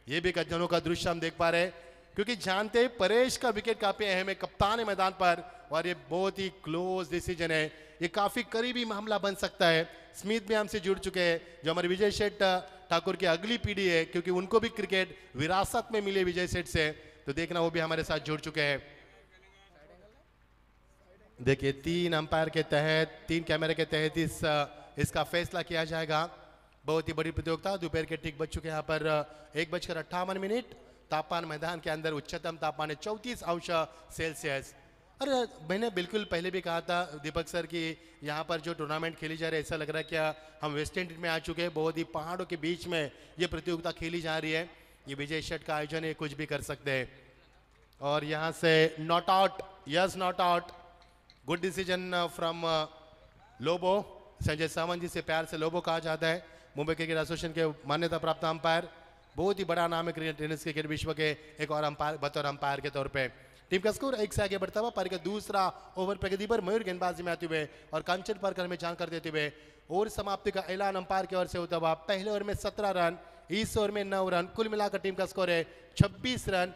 ये भी गजनों का दृश्य हम देख पा रहे हैं। क्योंकि जानते हैं परेश का विकेट काफी अहम है, कप्तान है मैदान पर, और ये बहुत ही क्लोज डिसीजन है, ये काफी करीबी मामला बन सकता है। स्मिथ भी हमसे जुड़ चुके हैं, जो हमारे विजय सेठ ठाकुर की अगली पीढ़ी है, क्योंकि उनको भी क्रिकेट विरासत में मिले विजय सेठ से, तो देखना वो भी हमारे साथ जुड़ चुके हैं। देखिए 3 अंपायर के तहत, 3 कैमरे के तहत इसका फैसला किया जाएगा। बहुत ही बड़ी प्रतियोगिता, दोपहर के ठीक बज चुके हैं यहाँ पर 1:58। तापमान मैदान के अंदर उच्चतम तापमान है 34°C। अरे मैंने बिल्कुल पहले भी कहा था दीपक सर कि यहाँ पर जो टूर्नामेंट खेली जा रही है, ऐसा लग रहा है क्या हम वेस्ट इंडीज में आ चुके हैं। बहुत ही पहाड़ों के बीच में ये प्रतियोगिता खेली जा रही है। ये विजय शट का आयोजन है, कुछ भी कर सकते हैं। और यहाँ से not out, yes not out, good decision from Lobo. Sanjay Sawant ji से प्यार से लोबो कहा जाता है, मुंबई क्रिकेट एसोसिएशन के मान्यता प्राप्त अंपायर। बहुत ही बड़ा नाम है क्रिकेट टेनिस क्रिकेट विश्व के एक और अंपायर, बतौर अंपायर के तौर पे। टीम का स्कोर 1 से आगे बढ़ता हुआ, पारी का दूसरा ओवर प्रगति पर मयूर गेंदबाजी में आते हुए और कंचन पर हमें जानकारी देते हुए ओवर समाप्ति का ऐलान अंपायर की ओर से होता हुआ। पहले ओवर में 17 रन, इस ओवर में 9 रन, कुल मिलाकर टीम का स्कोर है 26 रन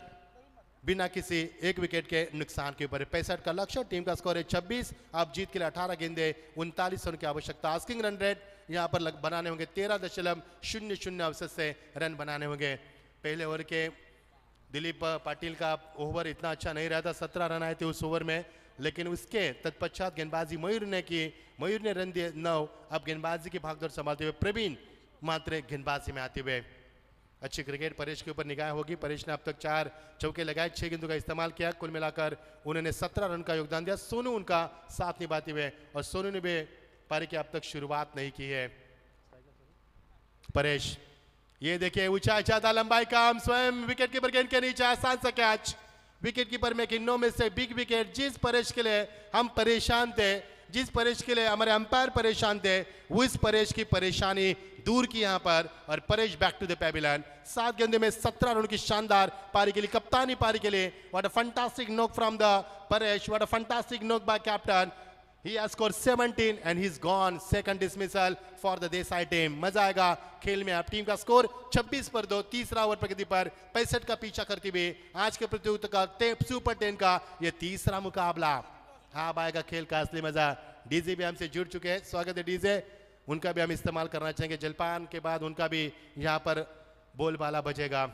बिना किसी एक विकेट के नुकसान के ऊपर। 65 का लक्ष्य, टीम का स्कोर है 26। अब जीत के लिए 18 गेंदे 39 रन की आवश्यकता। आस्किंग रन रेट यहाँ पर बनाने होंगे 13.00 अवसर से रन बनाने होंगे। पहले ओवर के दिलीप पाटिल का ओवर इतना अच्छा नहीं रहा था, 17 रन आए थे उस ओवर में, लेकिन उसके तत्पश्चात गेंदबाजी मयूर ने की, मयूर ने रन दिए 9। अब गेंदबाजी की भागदौड़ संभालते हुए प्रवीण मात्र गेंदबाजी में आते हुए। अच्छी क्रिकेट परेश के ऊपर निगाह होगी। परेश ने अब तक 4 चौके लगाए, 6 गेंदों का इस्तेमाल किया, कुल मिलाकर उन्होंने 17 रन का योगदान दिया। सोनू उनका साथ निभाते हुए, और सोनू ने भी पारी की अब तक शुरुआत नहीं की है। परेश, ये देखिए ऊंचाई ज्यादा, लंबाई कम, स्वयं विकेट कीपर गेंद के नीचे आसान सा catch, wicket keeper making no mistake, big wicket. जिस परेश के लिए हम परेशान थे, जिस परेश के लिए हमारे अंपायर परेशान थे, वो इस परेश की परेशानी दूर की यहाँ पर, और Paresh back to the pavilion. 7 गेंदे में 17 रन की शानदार पारी के लिए, कप्तानी पारी के लिए। What a fantastic knock from the Paresh, what a fantastic knock by captain. He has scored 17 and he's gone. Second dismissal for the Desai team. मजा आएगा खेल में। अब टीम का स्कोर 26/2, तीसरा ओवर प्रगति पर 65 का पीछा करते हुए आज के प्रतियोगिता का सुपर 10 का ये तीसरा मुकाबला। हाँ आएगा खेल का असली मजा। डीजे भी हमसे जुड़ चुके हैं, स्वागत है डीजे, उनका भी हम इस्तेमाल करना चाहेंगे। जलपान के बाद उनका भी यहाँ पर बोलबाला बजेगा।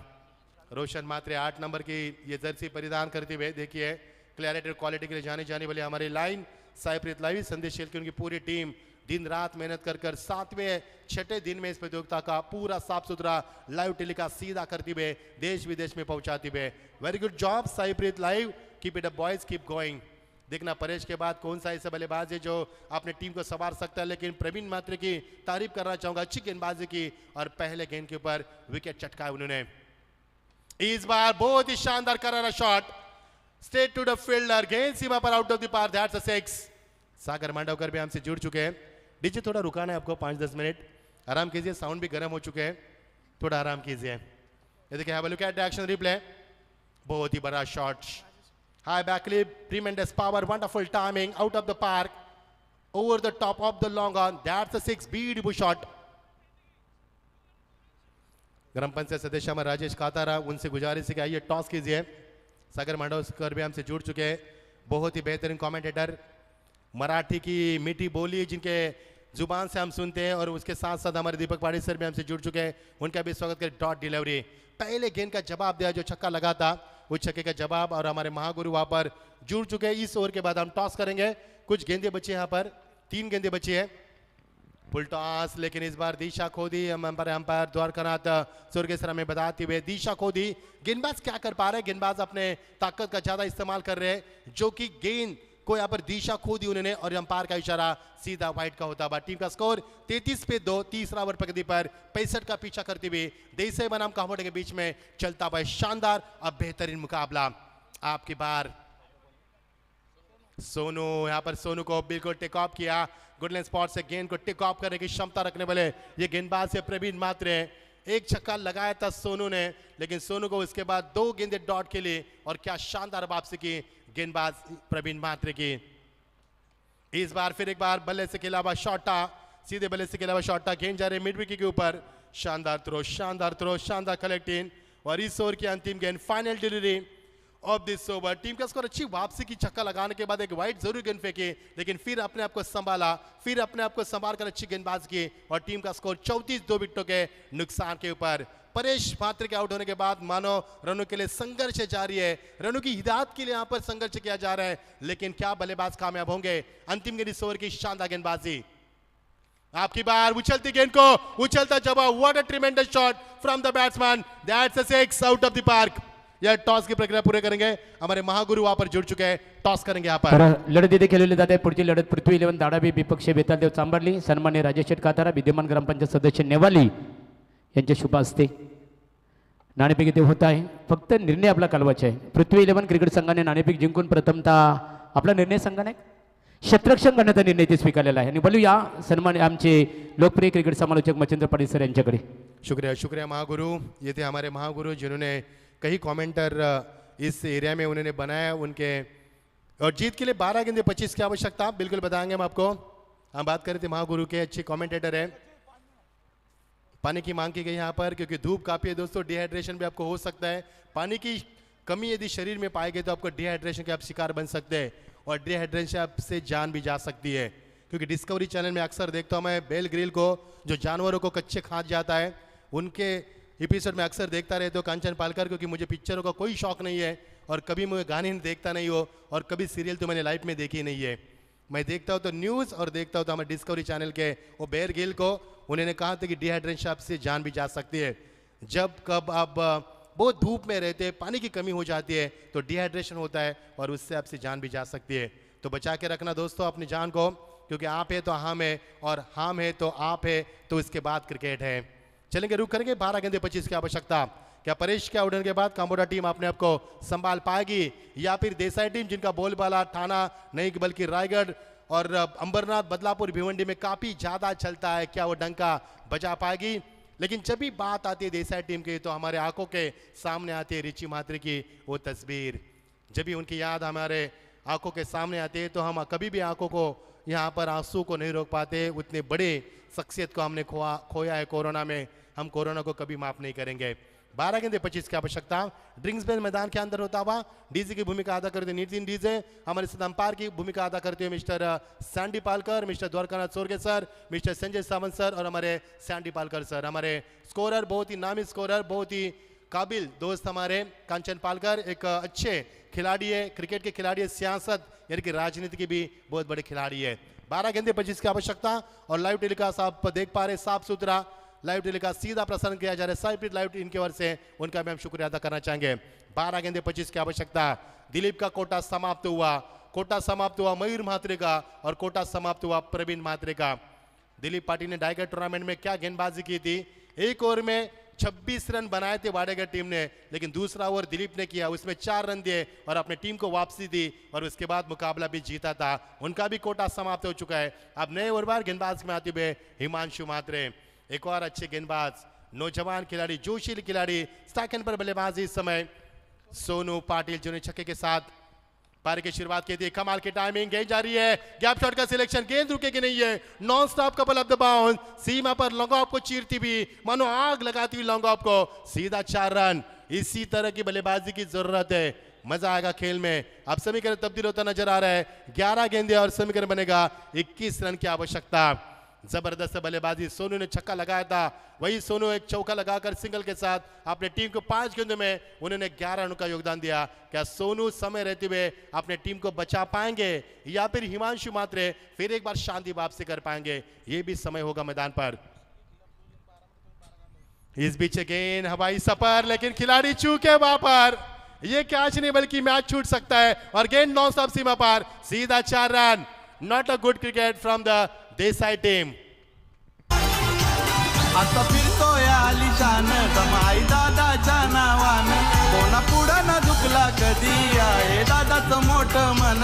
रोशन मात्रे 8 नंबर की ये जर्सी परिधान करते हुए, देखिए क्लैरिटी और क्वालिटी के लिए जाने वाली हमारी लाइन साईप्रीत लाइव संदेश की उनकी पूरी टीम दिन रात मेहनत कर 7वें 6ठे दिन में इस प्रतियोगिता का पूरा साफ सुथरा लाइव टेलीकास्ट सीधा करते हुए देश विदेश में पहुंचाते हुए। Very good job Saipreet live, keep it up boys, keep going. देखना परेश के बाद कौन सा ऐसा बल्लेबाज है जो अपने टीम को संवार सकता है, लेकिन प्रवीण मात्रे की तारीफ करना चाहूंगा, अच्छी गेंदबाजी की और पहले गेंद के ऊपर विकेट चटकाया उन्होंने। इस बार बहुत ही शानदार करारा shot, straight to the fielder, गेंद सीमा पर आउट ऑफ द पार, दैट्स अ 6। सागर मांडवकर भी हमसे जुड़ चुके हैं। डीजे थोड़ा रुकाना है आपको 5-10 मिनट, आराम कीजिए, साउंड भी गर्म हो चुके हैं, थोड़ा आराम कीजिए। ये देखिए have a look at the action replay, बहुत ही बड़ा shot, high backlift, tremendous power, wonderful timing, out of the park, over the top of the long on, that's a 6, beautiful shot. ग्राम पंचायत सदस्य हमारे राजेश कातारा, उनसे गुजारिश है कि आइए टॉस कीजिए। सागर मांडवकर भी हमसे जुड़ चुके हैं, बहुत ही बेहतरीन कमेंटेटर, मराठी की मीठी बोली जिनके जुबान से हम सुनते हैं, और उसके साथ साथ हमारे दीपक पाड़ी सर भी हमसे जुड़ चुके हैं, उनका भी स्वागत करें। डॉट डिलीवरी, पहले गेंद का जवाब दिया, जो छक्का लगा था उस छक्के का जवाब, और हमारे महागुरु वहां पर जुड़ चुके हैं। इस ओवर के बाद हम टॉस करेंगे, कुछ गेंदे बची यहाँ पर, 3 गेंदे बची है, फुल टॉस, लेकिन इस बार दिशा खोदी, अंपायर द्वारकानाथ सुरगेसरा में बताते हुए दिशा खोदी। गेंदबाज क्या कर पा रहे हैं, गेंदबाज अपने ताकत का ज्यादा इस्तेमाल कर रहे हैं, जो कि गेंद को यहाँ पर दिशा खो दी उन्होंने, और अंपायर का इशारा सीधा वाइड का होता है। टीम का स्कोर 33/2, तीसरा ओवर प्रगति पर 65 का पीछा करते हुए देसाई बनाम कावड़ के बीच में चलता हुआ शानदार अब बेहतरीन मुकाबला। आपकी बार सोनू, यहाँ पर सोनू को बिल्कुल टेक ऑफ किया, गुडलैंड स्पॉट से गेंद को टेक ऑफ करने की क्षमता रखने वाले ये गेंदबाज से प्रवीण मात्रे। एक छक्का लगाया था सोनू ने, लेकिन सोनू को उसके बाद 2 गेंदे डॉट के लिए, और क्या शानदार वापसी की गेंदबाज प्रवीण मात्रे की। इस बार फिर एक बार बल्ले से खेला हुआ शॉटा, सीधे बल्ले से खेला हुआ शॉटा, गेंद जा रही मिड विकेट के ऊपर, शानदार थ्रो, शानदार थ्रो, शानदार कलेक्टिंग, और इस ओवर की अंतिम गेंद final delivery of this over. Team का स्कोर अच्छी वापसी की छक्का लगाने के बाद एक वाइड जरूर गेंद फेंकी, लेकिन फिर अपने आप को संभाला, फिर अपने आप को संभाल कर अच्छी गेंदबाजी की और टीम का स्कोर 34 2 विकेटों के नुकसान के ऊपर। परेश पात्र के आउट होने के बाद मानो रनों के लिए संघर्ष जारी है, रनों की हिदायत के लिए यहां पर संघर्ष किया जा रहा है, लेकिन क्या बल्लेबाज कामयाब होंगे? अंतिम गेंद इस ओवर की शानदार गेंदबाजी, आपकी बार उछलती गेंद को उछलता जवाब, what a tremendous shot from the batsman, that's a 6 out of the park. यह टॉस की प्रक्रिया पूरे करेंगे, हमारे महागुरु वहां पर जुड़ चुके हैं, टॉस करेंगे यहाँ पर। तर लढत इथे खेळवली जाते। पुढची लढत पृथ्वी 11 धारावी विपक्ष बेतालदेव चांबर्ली, सन्मान्य राजेश शेठ कातारा, विद्यमान ग्रामपंचायत सदस्य नेवाली यांच्या शुभ हस्ते नाणेफेक इथे होत आहे। फक्त निर्णय आपला कालवाचा आहे। पृथ्वी 11 क्रिकेट संघाने नाणेफेक जिंकून प्रथमतः आपला निर्णय संघाने क्षेत्ररक्षण करण्याचा निर्णय ते स्वीकारलेला आहे। आणि बोलूया सन्मान्य आमचे लोकप्रिय क्रिकेट समालोचक मच्छिंद्र पाटील सर यांच्याकडे। शुक्रिया शुक्रिया महागुरु, ये थे हमारे महागुरु जिन्होंने कई कमेंटर इस एरिया में उन्होंने बनाया उनके, और जीत के लिए 12 गेंदे 25 की आवश्यकता, बिल्कुल बताएंगे हम आपको। हम बात कर रहे थे महागुरु के, अच्छे कमेंटेटर है। पानी की मांग की गई यहाँ पर क्योंकि धूप काफी है दोस्तों, डिहाइड्रेशन भी आपको हो सकता है। पानी की कमी यदि शरीर में पाएगी तो आपको डिहाइड्रेशन के आप शिकार बन सकते हैं और डिहाइड्रेशन आपसे जान भी जा सकती है। क्योंकि डिस्कवरी चैनल में अक्सर देखता हूँ मैं बेल ग्रिल को, जो जानवरों को कच्चे खा जाता है, उनके एपिसोड में अक्सर देखता रहता हूँ कांचन पालकर, क्योंकि मुझे पिक्चरों का कोई शौक नहीं है और कभी मैं गाने देखता नहीं हो और कभी सीरियल तो मैंने लाइफ में देखी नहीं है। मैं देखता हूँ तो न्यूज़ और देखता हूँ तो हमारे डिस्कवरी चैनल के वो बेर गिल को उन्होंने कहा था कि डिहाइड्रेशन आपसे जान भी जा सकती है। जब कब आप बहुत धूप में रहते हैं, पानी की कमी हो जाती है तो डिहाइड्रेशन होता है और उससे आपसे जान भी जा सकती है। तो बचा के रखना दोस्तों अपनी जान को, क्योंकि आप है तो हम है और हम है तो आप है, तो इसके बाद क्रिकेट है। चलेंगे, रुक करेंगे। 12 गेंदे 25 की आवश्यकता। क्या परेश के आउट होने के बाद काम्बोडा टीम अपने आप को संभाल पाएगी या फिर देसाई टीम, जिनका बोलबाला ठाना नहीं बल्कि रायगढ़ और अंबरनाथ बदलापुर भिवंडी में काफी ज्यादा चलता है, क्या वो डंका बजा पाएगी? लेकिन जब भी बात आती है देसाई टीम की तो हमारे आंखों के सामने आती है रिची म्हात्रे की वो तस्वीर। जब भी उनकी याद हमारे आंखों के सामने आती है तो हम कभी भी आंखों को यहाँ पर आंसू को नहीं रोक पाते। उतने बड़े शख्सियत को हमने खोया है कोरोना में, हम कोरोना को कभी माफ नहीं करेंगे। 12 गेंदे 25 की आवश्यकता। ड्रिंक्स बेल मैदान के अंदर होता हुआ डीजे की भूमिका अदा करते हुए नितिन डीजे, हमारे साथ अंपायर की भूमिका अदा करते हुए mister Sandy Palkar, mister Dwarkanath Sorge sir, mister Sanjay Sawant sir और हमारे सैंडी पालकर सर। हमारे स्कोरर बहुत ही नामी स्कोरर, बहुत ही काबिल दोस्त हमारे कांचन पालकर, एक अच्छे खिलाड़ी है, क्रिकेट के खिलाड़ी है, सियासत यानी कि राजनीति के भी बहुत बड़े खिलाड़ी है। 12 गेंदे 25 की आवश्यकता और लाइव टेलीकास्ट आप देख पा रहे, साफ सुथरा लाइव टेलीकास्ट सीधा प्रसारण किया जा रहा है साइप्रिट लाइव इनके ओर से, उनका भी हम शुक्रिया अदा करना चाहेंगे। 12 गेंदे 25 की आवश्यकता। दिलीप का कोटा समाप्त हुआ मयूर म्हात्रे का और कोटा समाप्त हुआ प्रवीण म्हात्रे का। दिलीप पाटिल ने डाइगर टूर्नामेंट में क्या गेंदबाजी की थी, एक ओवर में 26 रन बनाए थे वाडेगर टीम ने, लेकिन दूसरा ओवर दिलीप ने किया, उसमें 4 रन दिए और अपने टीम को वापसी दी और उसके बाद मुकाबला भी जीता था। उनका भी कोटा समाप्त हो चुका है। अब नए ओवर गेंदबाज में आते हुए हिमांशु म्हात्रे, एक और अच्छे गेंदबाज, नौजवान खिलाड़ी, जोशील खिलाड़ी, स्टैकन पर बल्लेबाजी इस समय सोनू पाटिल, जिन्होंने छक्के के साथ पारी की शुरुआत की थी। कमाल की टाइमिंग, गेंद जा रही है, गैप शॉट का सिलेक्शन, गेंद रुकेगी नहीं है, non stop couple of the bounce, सीमा पर लॉन्ग ऑफ को चीरती हुई मानो आग लगाती हुई लॉन्ग ऑफ को सीधा 4 रन। इसी तरह की बल्लेबाजी की जरूरत है, मजा आएगा खेल में। अब समीकरण तब्दील होता नजर आ रहा है, 11 गेंदे और समीकरण बनेगा 21 रन की आवश्यकता। जबरदस्त बल्लेबाजी, सोनू ने छक्का लगाया था, वही सोनू एक चौका लगाकर सिंगल के साथ अपने टीम को 5 गेंदों में उन्होंने 11 रनों का योगदान दिया। क्या सोनू समय रहते हुए अपने टीम को बचा पाएंगे या फिर हिमांशु म्हात्रे फिर एक बार शांति वापसी कर पाएंगे, ये भी समय होगा मैदान पर। इस बीच गेंद हवाई सफर, लेकिन खिलाड़ी चूके वहां पर, ये कैच नहीं बल्कि मैच छूट सकता है और गेंद नॉन स्टॉप सीमा पर सीधा 4 run. Not a good cricket from the Desai team. आता फिरतोय आलिशान दमाई दादाच्या नावान, कोणा पुढं न झुकला कधी आहे दादाचं मोठं मन।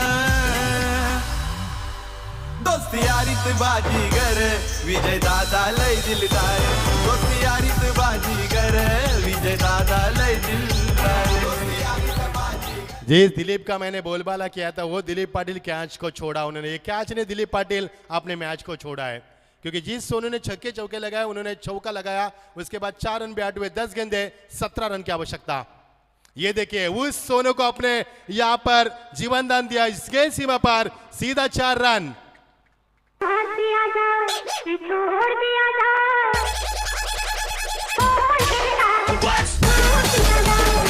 दोस्ती यारीत बाजीगर विजय दादा लय दिलदार, दोस्ती यारीत बाजीगर विजय दादा लय दिलदार। जिस दिलीप का मैंने बोलबाला किया था वो दिलीप पाटिल कैच को छोड़ा उन्होंने, ये कैच ने दिलीप पाटिल अपने मैच को छोड़ा है, क्योंकि जिस सोनू ने छक्के चौके लगाए उन्होंने चौका लगाया, उसके बाद 4 रन बैट हुए, 10 गेंदे 17 रन की आवश्यकता। ये देखिए उस सोनू को अपने यहाँ पर जीवन दान दिया, इस गेंद सीमा पर सीधा 4 रन। छोड़ दिया जाओ, छोड़ दिया जाओ, छोड़ दिया जाओ, छोड़ दिया जाओ,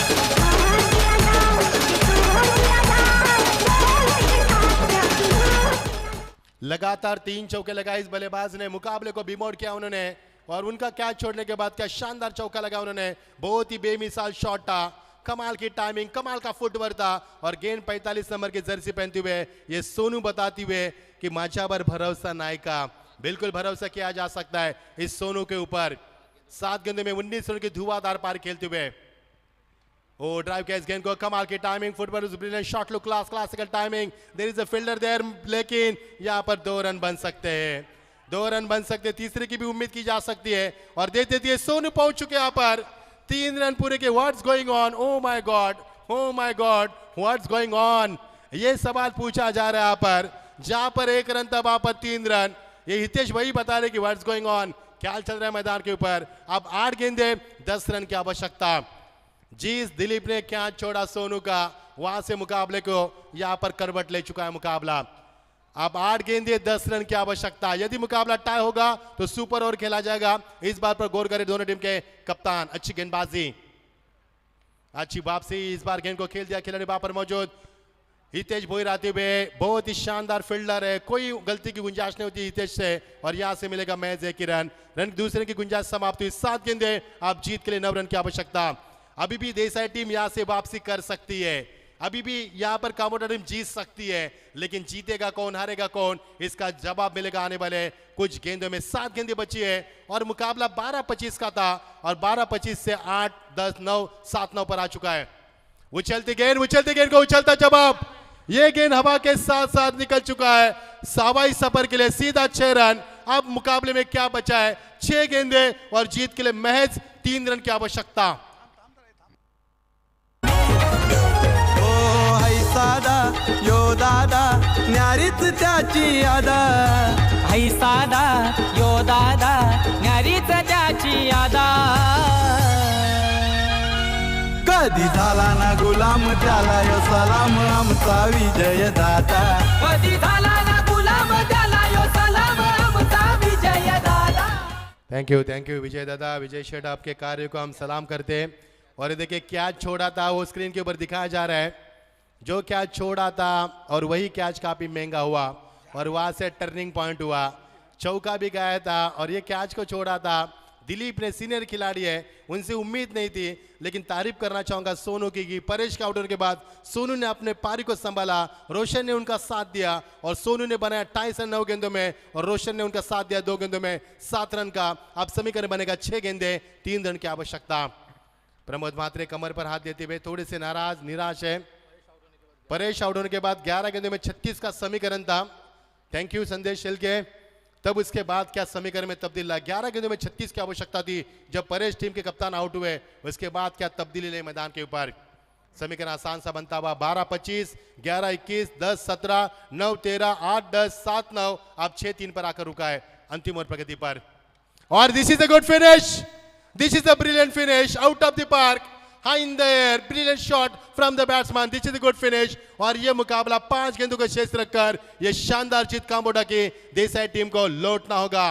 लगातार 3 चौके लगाए इस बल्लेबाज ने, मुकाबले को बीमोड़ किया उन्होंने और उनका कैच छोड़ने के बाद क्या शानदार चौका लगा उन्होंने। बहुत ही बेमिसाल शॉट था, कमाल की टाइमिंग, कमाल का फुटवर्क था और गेंद 45 नंबर की जर्सी पहनते हुए ये सोनू बताते हुए कि माझ्यावर भरोसा नाही का। बिल्कुल भरोसा किया जा सकता है इस सोनू के ऊपर। 7 गेंदों में 19 रन की धुआंधार पार खेलते हुए ओ ड्राइव किया इस गेंद को, कमाल की timing, footwork, brilliant shot, look, classical timing. There is a fielder there, लेकिन यहाँ पर 2 रन बन सकते हैं, 2 रन बन सकते हैं, तीसरे की भी उम्मीद की जा सकती है और देते दिए सोनू पहुंच चुके यहाँ पर 3 रन पूरे के। What's going on, oh my God, oh my God, what's going on, ये सवाल पूछा जा रहा है यहाँ पर। जहां पर 1 रन तब वहां पर 3 रन, ये हितेश वही बता रहे कि व्हाट्स गोइंग ऑन, क्या चल रहा है मैदान के ऊपर। अब 8 गेंदे 10 रन की आवश्यकता। जिस दिलीप ने क्या छोड़ा सोनू का, वहां से मुकाबले को यहां पर करवट ले चुका है मुकाबला। अब 8 गेंदे 10 रन की आवश्यकता। यदि मुकाबला टाई होगा तो सुपर ओवर खेला जाएगा। इस बार पर गौर करें दोनों टीम के कप्तान। अच्छी गेंदबाजी, अच्छी वापसी, इस बार गेंद को खेल दिया खिलाड़ी वहां पर मौजूद हितेश भोईर आते हुए। बहुत ही शानदार फील्डर है, कोई गलती की गुंजाइश नहीं होती हितेश से और यहां से मिलेगा महज 1 रन। रन दूसरे की गुंजाइश समाप्त हुई। 7 गेंदे, आप जीत के लिए 9 रन की आवश्यकता। अभी भी देसाई टीम यहां से वापसी कर सकती है, अभी भी यहां पर कामोटा टीम जीत सकती है, लेकिन जीतेगा कौन, हारेगा कौन, इसका जवाब मिलेगा आने वाले कुछ गेंदों में। 7 गेंदें बची है और मुकाबला 12-25 का था और 12-25 से 8, 10, 9, 7-9 पर आ चुका है। उछलती गेंद को उछलता जवाब, ये गेंद हवा के साथ साथ निकल चुका है सवाई सफर के लिए, सीधा 6 रन। अब मुकाबले में क्या बचा है, 6 गेंदे और जीत के लिए महज 3 रन की आवश्यकता। सादा यो दादा न्यारीच त्याची यादा, आई सादा यो दादा न्यारीच त्याची यादा। कधी झाला ना गुलाम त्याला यो सलाम आमचा विजय दादा, कधी झाला ना गुलाम त्याला यो सलाम आमचा विजय दादा। थैंक यू विजय दादा, विजय शेठ, आपके कार्य को हम सलाम करते हैं। और ये देखिए कैच छोड़ा था, वो स्क्रीन के ऊपर दिखाया जा रहा है। जो कैच छोड़ा था और वही कैच काफी महंगा हुआ और वहां से टर्निंग पॉइंट हुआ। चौका भी गया था और ये कैच को छोड़ा था दिलीप ने, सीनियर खिलाड़ी है, उनसे उम्मीद नहीं थी, लेकिन तारीफ करना चाहूंगा सोनू की। परेश के आउटर के बाद सोनू ने अपने पारी को संभाला, रोशन ने उनका साथ दिया और सोनू ने बनाया 2.5 रन 9 गेंदों में और रोशन ने उनका साथ दिया 2 गेंदों में 7 रन का। अब समीकरण बनेगा 6 गेंदे 3 रन की आवश्यकता। प्रमोद म्हात्रे कमर पर हाथ देते हुए थोड़े से निराश है। परेश आउट होने के बाद 11 गेंदों में 36 का समीकरण था। थैंक यू संदेश शेलके। तब उसके बाद क्या समीकरण में तब्दील ला, 11 गेंदों में 36 की आवश्यकता थी जब परेश टीम के कप्तान आउट हुए। उसके बाद क्या तब्दीली ले मैदान के ऊपर, समीकरण आसान सा बनता हुआ 12-25, 11-21, 10-17, 9-13, 8-10, 7-9, अब 6-3 पर आकर रुका है अंतिम ओवर प्रगति पर। और this is a good finish, this is a brilliant finish, out of the park, high in the air, brilliant shot from the batsman. This is a good finish. और ये मुकाबला 5 गेंदों का शेष रखकर ये शानदार जीत काम्बोडा की देसाई टीम को लौटना होगा।